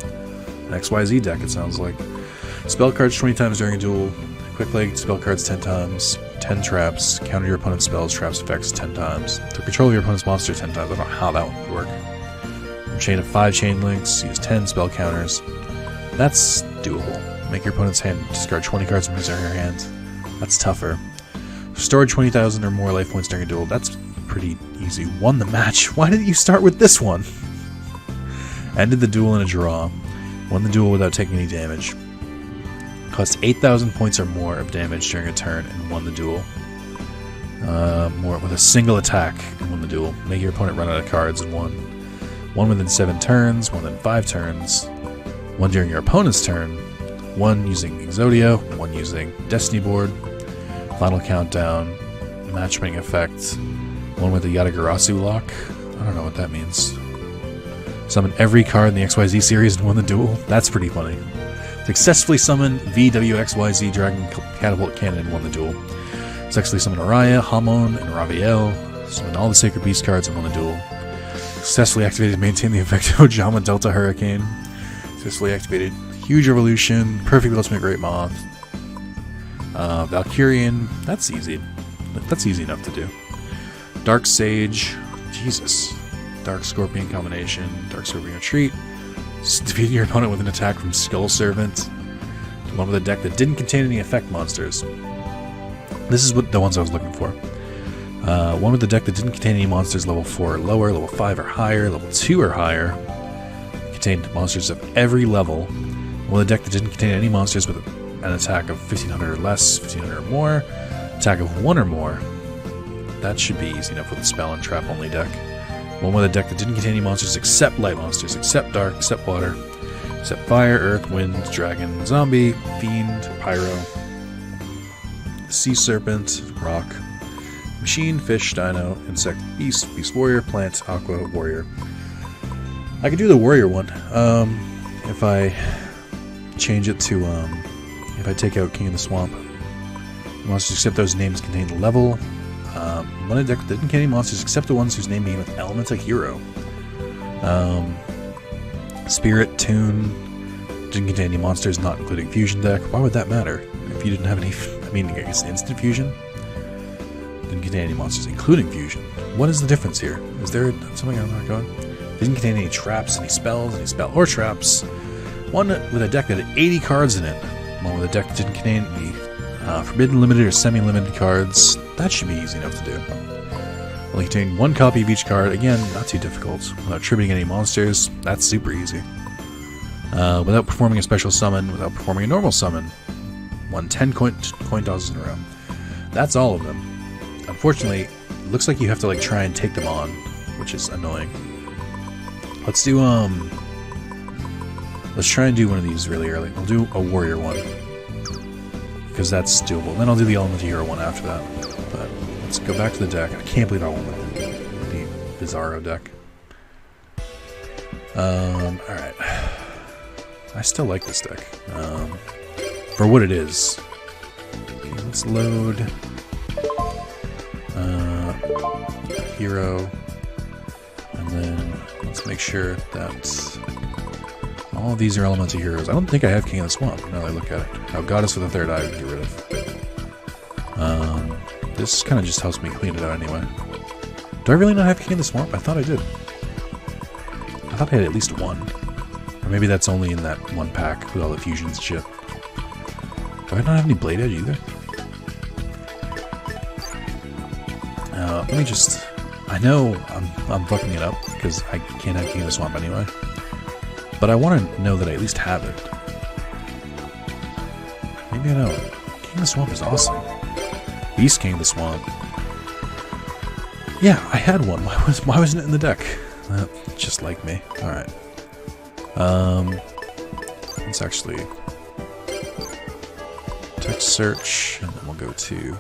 XYZ deck, it sounds like. Spell cards 20 times during a duel. Quick leg spell cards 10 times. 10 traps. Counter your opponent's spells, traps, effects 10 times. To control your opponent's monster 10 times. I don't know how that would work. Chain of 5 chain links. Use 10 spell counters. That's doable. Make your opponent's hand discard 20 cards from his or her hand. That's tougher. Stored 20,000 or more life points during a duel. That's pretty easy. Won the match. Why didn't you start with this one? Ended the duel in a draw. Won the duel without taking any damage. Costs 8,000 points or more of damage during a turn and won the duel. More with a single attack and won the duel. Make your opponent run out of cards and won. One within 7 turns, one within 5 turns. One during your opponent's turn. One using Exodia, one using Destiny Board. Final Countdown, Matchmaking Effect. One with the Yatagarasu lock. I don't know what that means. Summon every card in the XYZ series and win the duel. That's pretty funny. Successfully summon VWXYZ Dragon Catapult Cannon and won the duel. Successfully summon Araya, Hamon, and Raviel. Summon all the Sacred Beast cards and won the duel. Successfully activated Maintain the effect of Ojama Delta Hurricane. Successfully activated Huge Revolution, Perfect Ultimate Great Moth. Valkyrian, that's easy. That's easy enough to do. Dark Sage, Jesus. Dark Scorpion combination, Dark Scorpion Retreat. Defeat your opponent with an attack from Skull Servant. One with a deck that didn't contain any effect monsters. This is what the ones I was looking for. One with a deck that didn't contain any monsters level 4 or lower, level 5 or higher, level 2 or higher. Contained monsters of every level. One with a deck that didn't contain any monsters with an attack of 1500 or less, 1500 or more, attack of 1 or more. That should be easy enough with a spell and trap only deck. One with a deck that didn't contain any monsters except light monsters, except dark, except water, except fire, earth, wind, dragon, zombie, fiend, pyro, sea serpent, rock, machine, fish, dino, insect, beast, beast warrior, plant, aqua, warrior. I could do the warrior one. If I change it to, if I take out King of the Swamp, monsters except those names contain the level. One deck that didn't contain any monsters except the ones whose name began with Elemental Hero. Spirit, Tune, didn't contain any monsters, not including Fusion deck. Why would that matter? If you didn't have any, I mean, I guess Instant Fusion? Didn't contain any monsters, including Fusion. What is the difference here? Is there something I'm not going? Didn't contain any traps, any spells, any spell or traps. One with a deck that had 80 cards in it. One with a deck that didn't contain any forbidden, limited, or semi-limited cards. That should be easy enough to do. Only containing 1 copy of each card. Again, not too difficult. Without tributing any monsters. That's super easy. Without performing a special summon. Without performing a normal summon. Won 10 coin tosses in a row. That's all of them. Unfortunately, it looks like you have to like try and take them on, which is annoying. Let's do let's try and do one of these really early. We'll do a warrior one, because that's doable. And then I'll do the Elemental Hero one after that. But let's go back to the deck. I can't believe I went with the Bizarro deck. Alright. I still like this deck. For what it is. Okay, let's load Hero. And then let's make sure that all of these are Elemental Heroes. I don't think I have King of the Swamp, now that I look at it. Now, Goddess with a third eye we can get rid of. This kind of just helps me clean it out anyway. Do I really not have King of the Swamp? I thought I did. I thought I had at least one. Or maybe that's only in that one pack with all the fusions and shit. Do I not have any Blade Edge either? Let me just... I know I'm fucking it up because I can't have King of the Swamp anyway. But I want to know that I at least have it. Maybe I don't. King of the Swamp is awesome. Beast King of the Swamp. Yeah, I had one. Why wasn't it in the deck? Just like me. Alright. Let's actually text search, and then we'll go to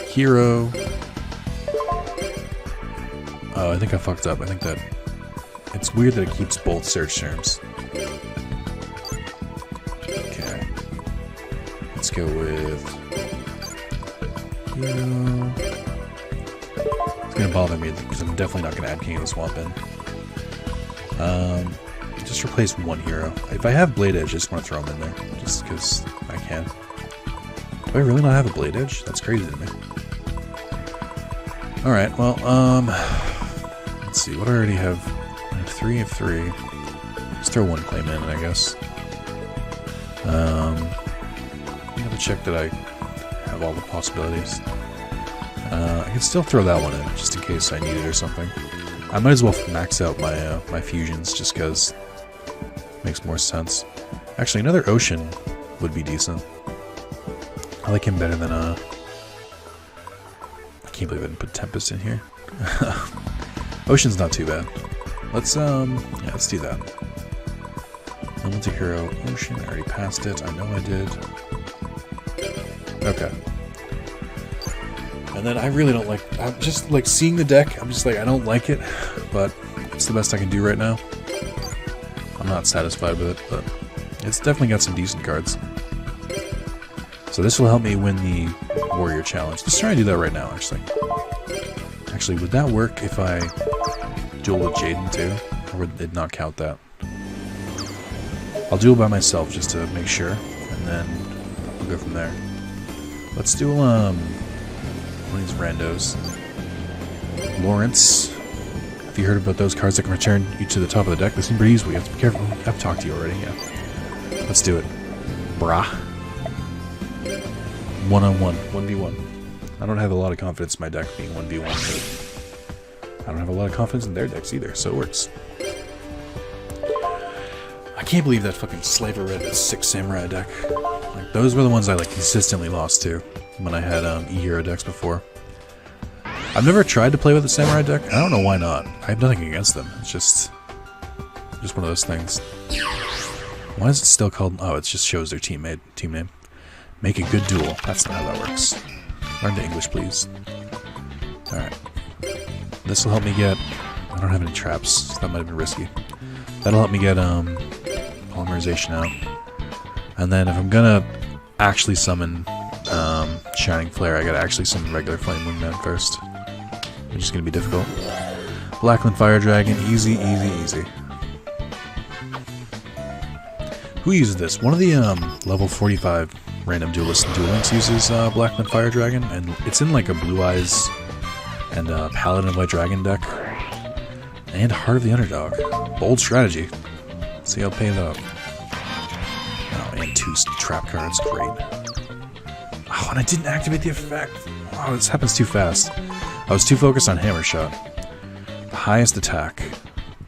Hero. Oh, I think I fucked up. I think that it's weird that it keeps both search terms. Okay. Let's go with Hero. It's gonna bother me because I'm definitely not gonna add King of the Swamp in. Just replace one hero. If I have Blade Edge, I just want to throw him in there, just because I can. Do I really not have a Blade Edge? That's crazy to me. Alright, well, let's see, what do I already have? I have 3 of 3. Let's throw one claim in, I guess. I have to check that I have all the possibilities. I can still throw that one in, just in case I need it or something. I might as well max out my my fusions, just because it makes more sense. Actually, another Ocean would be decent. I like him better than I can't believe I didn't put Tempest in here. Ocean's not too bad. Let's yeah, let's do that. Multi-hero Ocean. I already passed it. I know I did. Okay. And then I really don't like. I'm just like seeing the deck. I'm just like, I don't like it, but it's the best I can do right now. I'm not satisfied with it, but it's definitely got some decent cards. So this will help me win the Warrior Challenge. Let's try and do that right now, actually. Actually, would that work if I duel with Jaden too? Or would it not count that? I'll duel by myself just to make sure, and then we'll go from there. Let's duel one of these randos. Lawrence. Have you heard about those cards that can return you to the top of the deck? They seem pretty easy. You have to be careful. I've talked to you already, yeah. Let's do it. Brah. 1-on-1. 1v1. I don't have a lot of confidence in my deck being 1v1, but I don't have a lot of confidence in their decks either, so it works. I can't believe that fucking Slaver Red 6 Samurai deck. Like, those were the ones I like consistently lost to when I had E-Hero decks before. I've never tried to play with the Samurai deck. I don't know why not. I have nothing against them. It's just one of those things. Why is it still called... Oh, it just shows their team name. Make a good duel. That's not how that works. Learn the English, please. Alright. This will help me get... I don't have any traps, so that might have been risky. That'll help me get polymerization out. And then if I'm gonna actually summon Shining Flare, I gotta actually summon regular Flame Wingman first. Which is gonna be difficult. Blackland Fire Dragon, easy, easy, easy. Who uses this? One of the level 45 random duelist Duel Links uses Blackland Fire Dragon, and it's in like a Blue Eyes and Paladin of White Dragon deck. And Heart of the Underdog. Bold strategy. Let's see how it pays out. Oh, and 2 trap cards. Great. Oh, and I didn't activate the effect. Oh, this happens too fast. I was too focused on Hammer Shot. The highest attack.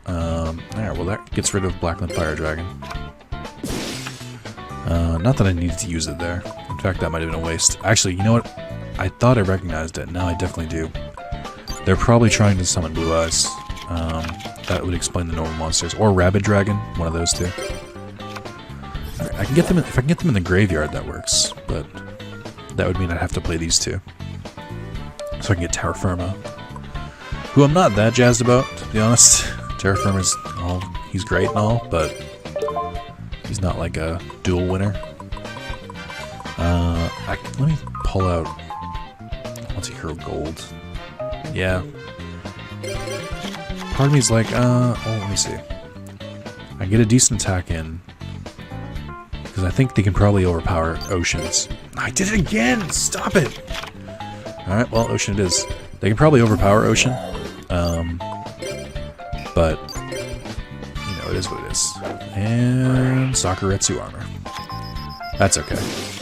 Alright, well that gets rid of Blackland Fire Dragon. Not that I needed to use it there. In fact, that might have been a waste. Actually, you know what? I thought I recognized it. Now I definitely do. They're probably trying to summon Blue Eyes. That would explain the normal monsters. Or Rabid Dragon, one of those two. Right, I can get them if I can get them in the graveyard, that works. But that would mean I'd have to play these two. So I can get Terra Firma. Who I'm not that jazzed about, to be honest. Terra Firma's he's great and all, but he's not like a dual winner. Let me pull out Multi-Hero Gold. Yeah. Part of me's like, let me see. I can get a decent attack in. Because I think they can probably overpower Oceans. I did it again! Stop it! Alright, well, Ocean it is. They can probably overpower Ocean. But, you know, it is what it is. And Sakuretsu armor. That's okay.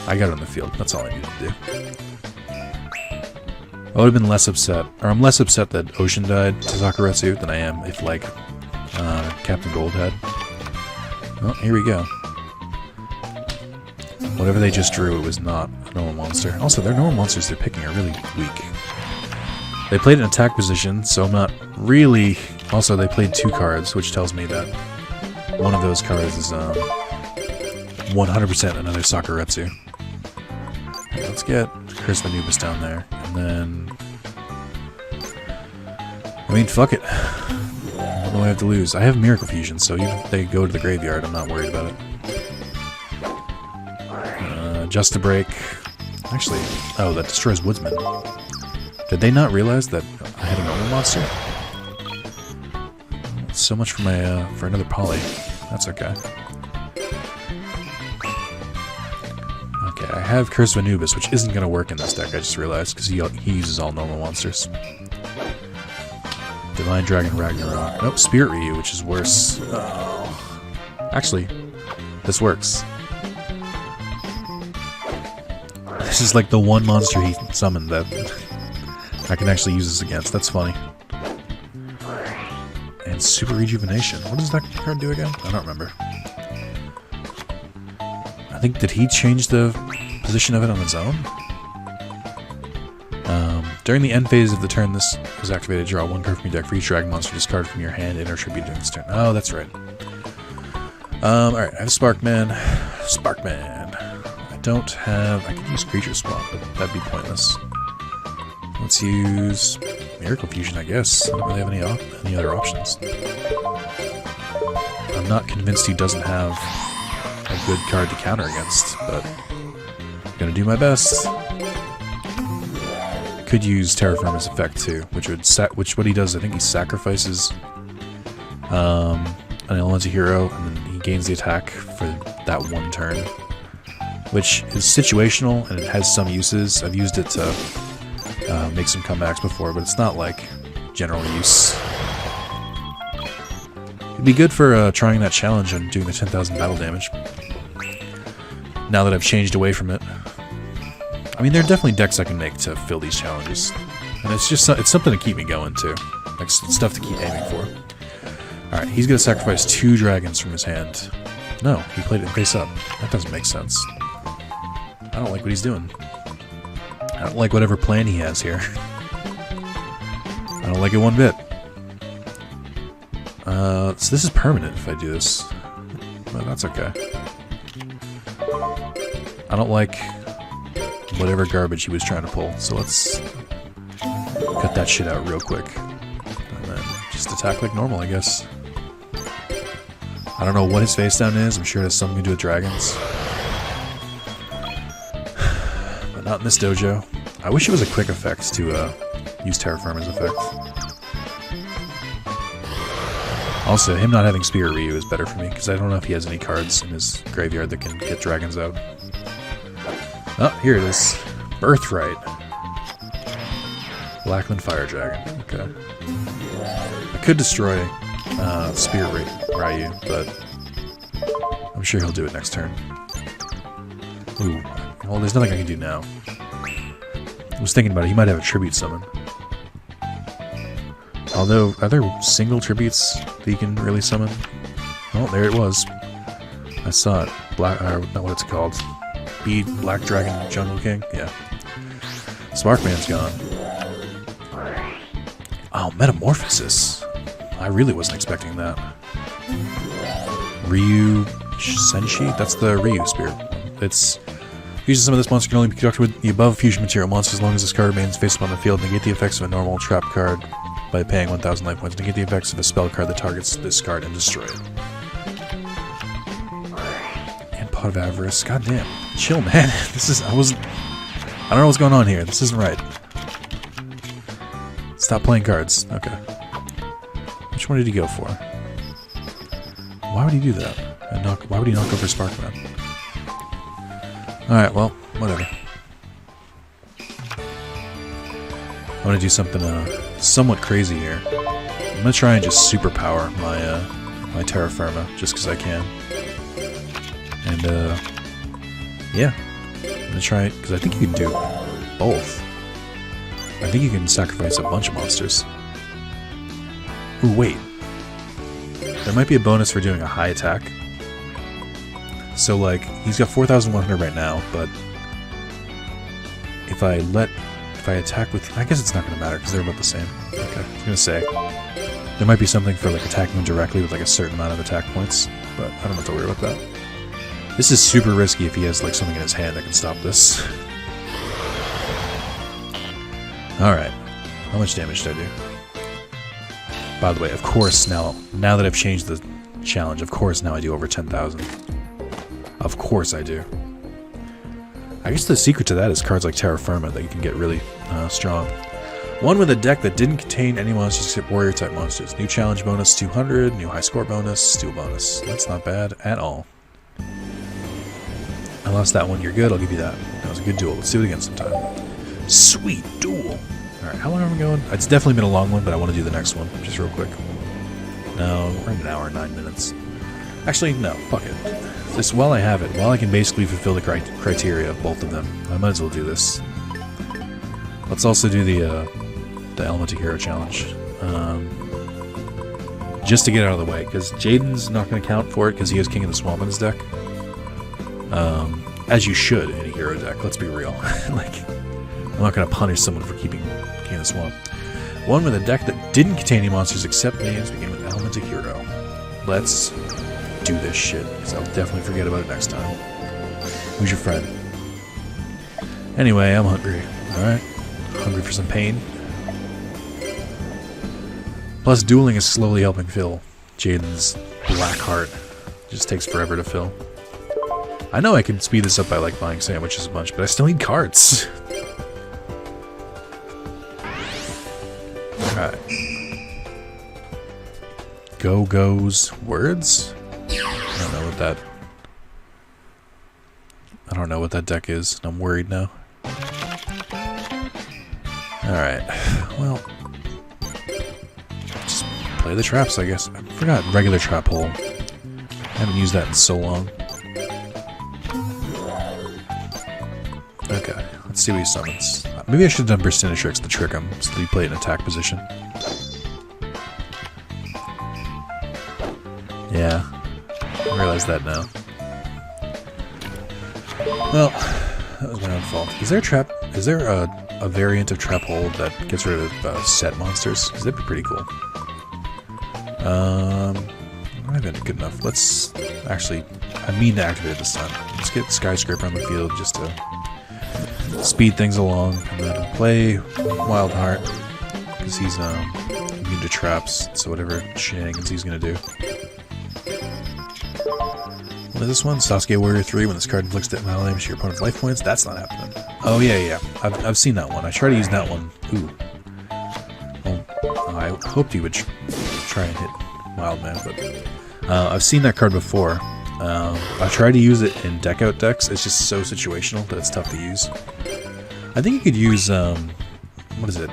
I got it on the field. That's all I needed to do. I would have been less upset, or I'm less upset that Ocean died to Sakuretsu than I am if, like, Captain Gold had. Well, here we go. Whatever they just drew, it was not a normal monster. Also, their normal monsters they're picking are really weak. They played an attack position, so I'm not really... Also, they played 2 cards, which tells me that one of those cards is 100% another Sakuretsu. Okay, let's get Curse of Anubis down there, and then... I mean, fuck it. What do I have to lose? I have Miracle Fusion, so even if they go to the graveyard, I'm not worried about it. Just a break. Actually, oh, that destroys Woodsman. Did they not realize that I had a normal monster? So much for my for another poly. That's okay. Okay, I have Curse of Anubis, which isn't gonna work in this deck. I just realized because he uses all normal monsters. Divine Dragon Ragnarok. Nope, Spirit Ryu, which is worse. Oh. Actually, this works. This is like the one monster he summoned that I can actually use this against. That's funny. And Super Rejuvenation. What does that card do again? I don't remember. think, did he change the position of it on his own? During the end phase of the turn, this is activated. Draw 1 card from your deck for each dragon monster discarded from your hand and or tribute during this turn. Oh, that's right. Alright, I have Sparkman. Sparkman. I don't have... I could use Creature Swap, but that'd be pointless. Let's use Miracle Fusion, I guess. I don't really have any other options. I'm not convinced he doesn't have a good card to counter against, but I'm gonna do my best. Could use Terra Firma's effect too, which what he does, I think he sacrifices an elemental hero, and then he gains the attack for that one turn, which is situational and it has some uses. I've used it to make some comebacks before, but it's not like general use. It'd be good for trying that challenge on doing the 10,000 battle damage. Now that I've changed away from it. I mean, there are definitely decks I can make to fill these challenges. And it's just it's something to keep me going, too. Like, stuff to keep aiming for. Alright, he's going to sacrifice 2 dragons from his hand. No, he played it face up. That doesn't make sense. I don't like what he's doing. I don't like whatever plan he has here. I don't like it one bit. So this is permanent if I do this. But that's okay. I don't like whatever garbage he was trying to pull, so let's cut that shit out real quick. And then just attack like normal, I guess. I don't know what his face down is, I'm sure it has something to do with dragons. But not in this dojo. I wish it was a quick effect to use Terra Firma's effect. Also, him not having Spirit Ryu is better for me, because I don't know if he has any cards in his graveyard that can get dragons out. Oh, here it is. Birthright. Blackland Fire Dragon. Okay. I could destroy Spirit Ryu, but I'm sure he'll do it next turn. Ooh. Well, there's nothing I can do now. I was thinking about it. He might have a Tribute Summon. Although, are there single tributes that you can really summon? Oh, there it was. I saw it. Not what it's called. Black Dragon Jungle King? Yeah. Sparkman's gone. Oh, Metamorphosis. I really wasn't expecting that. Ryu Senshi? That's the Ryu spirit. It's... Fusion summon this monster can only be conducted with the above fusion material monster as long as this card remains face up on the field. Negate the effects of a normal trap card by paying 1,000 life points. Negate the effects of a spell card that targets this card and destroy it. And Pot of Avarice. God damn. Chill, man. This is... I don't know what's going on here. This isn't right. Stop playing cards. Okay. Which one did he go for? Why would he do that? Why would he not go for Sparkman? Alright, well, whatever. I want to do something somewhat crazy here. I'm going to try and just superpower my Terra Firma, just because I can. And, yeah. I'm going to try it, because I think you can do both. I think you can sacrifice a bunch of monsters. Ooh, wait. There might be a bonus for doing a high attack. So, like, he's got 4,100 right now, but if I attack with... I guess it's not going to matter, because they're about the same. Okay, I was going to say. There might be something for, like, attacking him directly with, like, a certain amount of attack points, but I don't have to worry about that. This is super risky if he has, like, something in his hand that can stop this. Alright. How much damage did I do? By the way, of course, now that I've changed the challenge, of course now I do over 10,000. Of course I do. I guess the secret to that is cards like Terra Firma that you can get really strong. One with a deck that didn't contain any monsters except warrior-type monsters. New challenge bonus 200, new high score bonus, duel bonus. That's not bad at all. I lost that one, you're good, I'll give you that. That was a good duel. Let's do it again sometime. Sweet duel! Alright, how long are we going? It's definitely been a long one, but I want to do the next one, just real quick. No, we're in an hour and 9 minutes. Actually, no, fuck it. Just while I have it, while I can basically fulfill the criteria of both of them, I might as well do this. Let's also do the Elemental Hero Challenge. Just to get it out of the way, because Jaden's not going to count for it because he has King of the Swamp in his deck. As you should in a hero deck, let's be real. Like, I'm not going to punish someone for keeping King of the Swamp. One with a deck that didn't contain any monsters except names beginning with elements of hero. Let's do this shit, because I'll definitely forget about it next time. Who's your friend? Anyway, I'm hungry. Alright? Hungry for some pain. Plus, dueling is slowly helping fill Jaden's black heart. Just takes forever to fill. I know I can speed this up by like buying sandwiches a bunch, but I still need cards. Alright. Go goes words? I don't know what that deck is. I'm worried now. Alright. Well, just play the traps, I guess. I forgot regular trap hole. I haven't used that in so long. Okay, let's see what he summons. Maybe I should have done Burstinatrix to trick him, so that he played in attack position. Yeah, I realize that now. Well, that was my own fault. Is there a trap? Is there a variant of trap hole that gets rid of set monsters? Because that'd be pretty cool. I've been good enough. Let's actually. I mean to activate it this time. Let's get Skyscraper on the field just to speed things along, and then play Wild Heart because he's immune to traps. So whatever shenanigans he's gonna do. What is this one? Sasuke Warrior 3. When this card inflicts damage to your opponent's life points. That's not happening. Oh yeah. I've seen that one. I tried to use that one. Ooh. Well, I hoped he would try and hit Wildman, but I've seen that card before. I tried to use it in deck out decks. It's just so situational that it's tough to use. I think you could use what is it?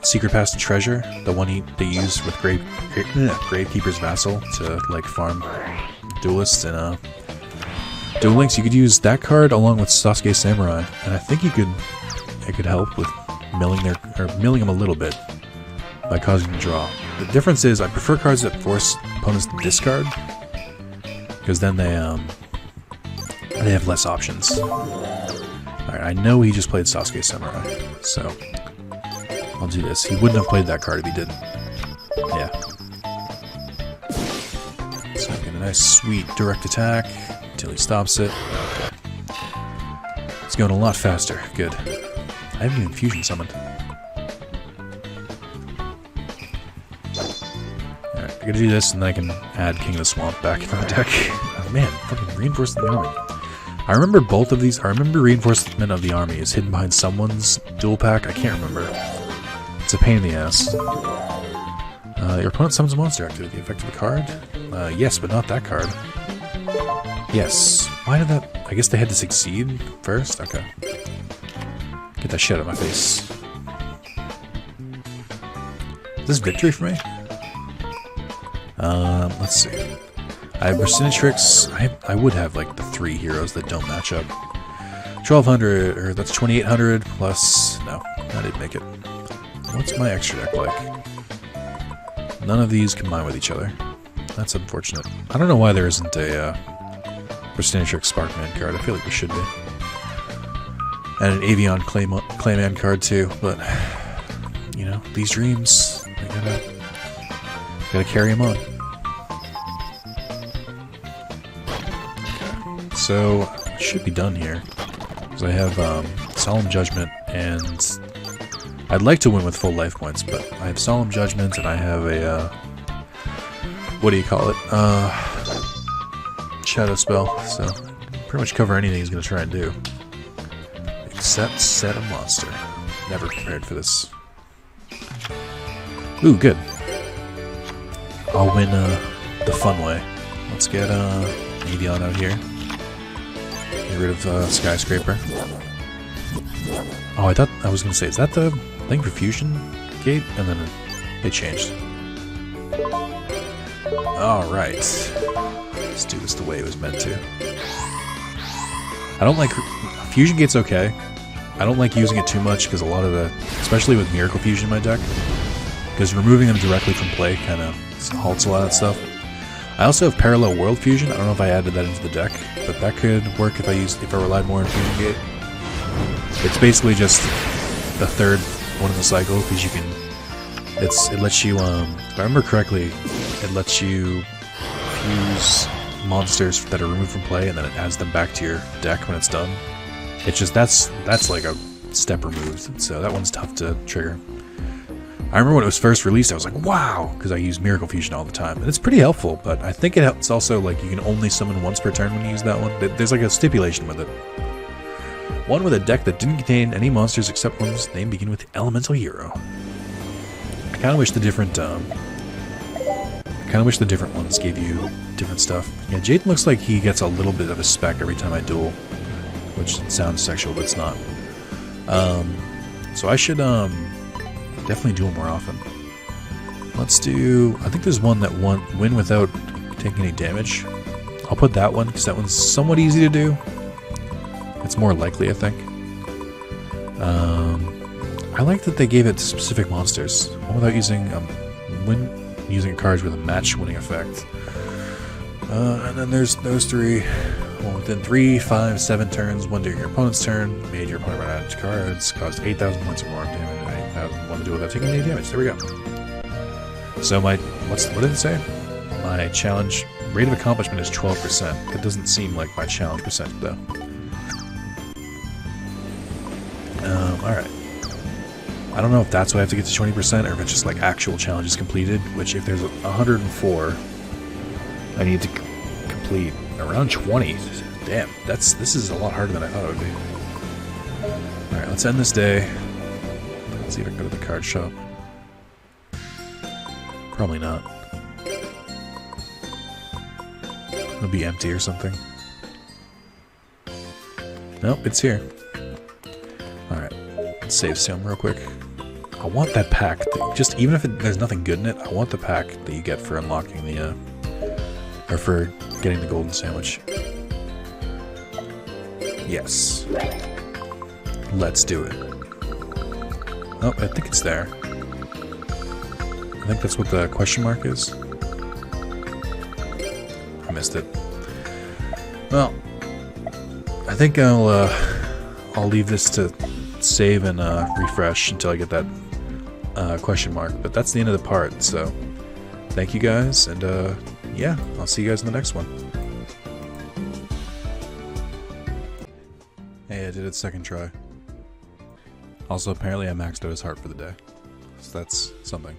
Secret Pass to Treasure, the one they use with Gravekeeper's Vassal to like farm duelists and Duel Links. You could use that card along with Sasuke Samurai, and I think it could help with milling them a little bit by causing them to draw. The difference is I prefer cards that force opponents to discard, because then they have less options. Alright, I know he just played Sasuke Samurai, so I'll do this. He wouldn't have played that card if he didn't. Yeah. So get a nice sweet direct attack until he stops it. Okay. It's going a lot faster. Good. I haven't even fusion summoned. Alright, I gotta do this and then I can add King of the Swamp back in my deck. Oh man, fucking Reinforcement of the Army. I remember both of these. I remember Reinforcement of the Army is hidden behind someone's dual pack. I can't remember. It's a pain in the ass. Your opponent summons a monster. Activate the effect of the card. Yes, but not that card. Yes. Why did that... I guess they had to succeed first? Okay. Get that shit out of my face. Is this victory for me? Let's see. I have Burstinatrix. I would have like the 3 heroes that don't match up. 1200, or that's 2800 plus... No, I didn't make it. What's my extra deck like? None of these combine with each other. That's unfortunate. I don't know why there isn't a Burstinatrix Sparkman card. I feel like there should be. And an Avion Clayman card too, but... You know, these dreams, they gotta carry them on. Okay. So, it should be done here. Because I have Solemn Judgment, and I'd like to win with full life points, but I have Solemn Judgment, and I have a, what do you call it? Shadow Spell, so pretty much cover anything he's going to try and do. Except set a monster. Never prepared for this. Ooh, good. I'll win the fun way. Let's get Avion out here. Get rid of Skyscraper. Oh, I thought I was going to say, is that the thing for Fusion Gate? And then it changed. Alright. Let's do this the way it was meant to. I don't like... Fusion Gate's okay. I don't like using it too much because a lot of the... Especially with Miracle Fusion in my deck. Because removing them directly from play kind of halts a lot of stuff. I also have Parallel World Fusion. I don't know if I added that into the deck, but that could work if I relied more on Fusion Gate. It's basically just the third one in the cycle because you can. It lets you. If I remember correctly, it lets you fuse monsters that are removed from play, and then it adds them back to your deck when it's done. It's just that's like a step removed, so that one's tough to trigger. I remember when it was first released, I was like, wow, because I use Miracle Fusion all the time. And it's pretty helpful, but I think it's also like you can only summon once per turn when you use that one. There's like a stipulation with it. One with a deck that didn't contain any monsters except ones named begin with Elemental Hero. I kind of wish the different ones gave you different stuff. Yeah, Jaden looks like he gets a little bit of a spec every time I duel, which sounds sexual, but it's not. So I should definitely duel more often. Let's do. I think there's one that win without taking any damage. I'll put that one because that one's somewhat easy to do. It's more likely, I think. I like that they gave it to specific monsters, one without using using cards with a match winning effect. And then there's those three. One within 3, 5, 7 turns, one during your opponent's turn, made your opponent run out of cards, caused 8,000 points or more of damage, and 8,000 one to do without taking any damage. There we go. So what did it say? My challenge rate of accomplishment is 12%. It doesn't seem like my challenge percent though. Alright. I don't know if that's why I have to get to 20% or if it's just like actual challenges completed, which if there's 104, I need to complete around 20. Damn, this is a lot harder than I thought it would be. Alright, let's end this day. Let's see if I can go to the card shop. Probably not. It'll be empty or something. Nope, it's here. Alright, let's save some real quick. I want that pack. Just even if there's nothing good in it, I want the pack that you get for unlocking the or for getting the golden sandwich. Yes. Let's do it. Oh, I think it's there. I think that's what the question mark is. I missed it. Well, I think I'll leave this to save and refresh until I get that question mark. But that's the end of the part, so thank you guys, and yeah, I'll see you guys in the next one. Hey, I did it second try. Also, apparently I maxed out his heart for the day, so that's something.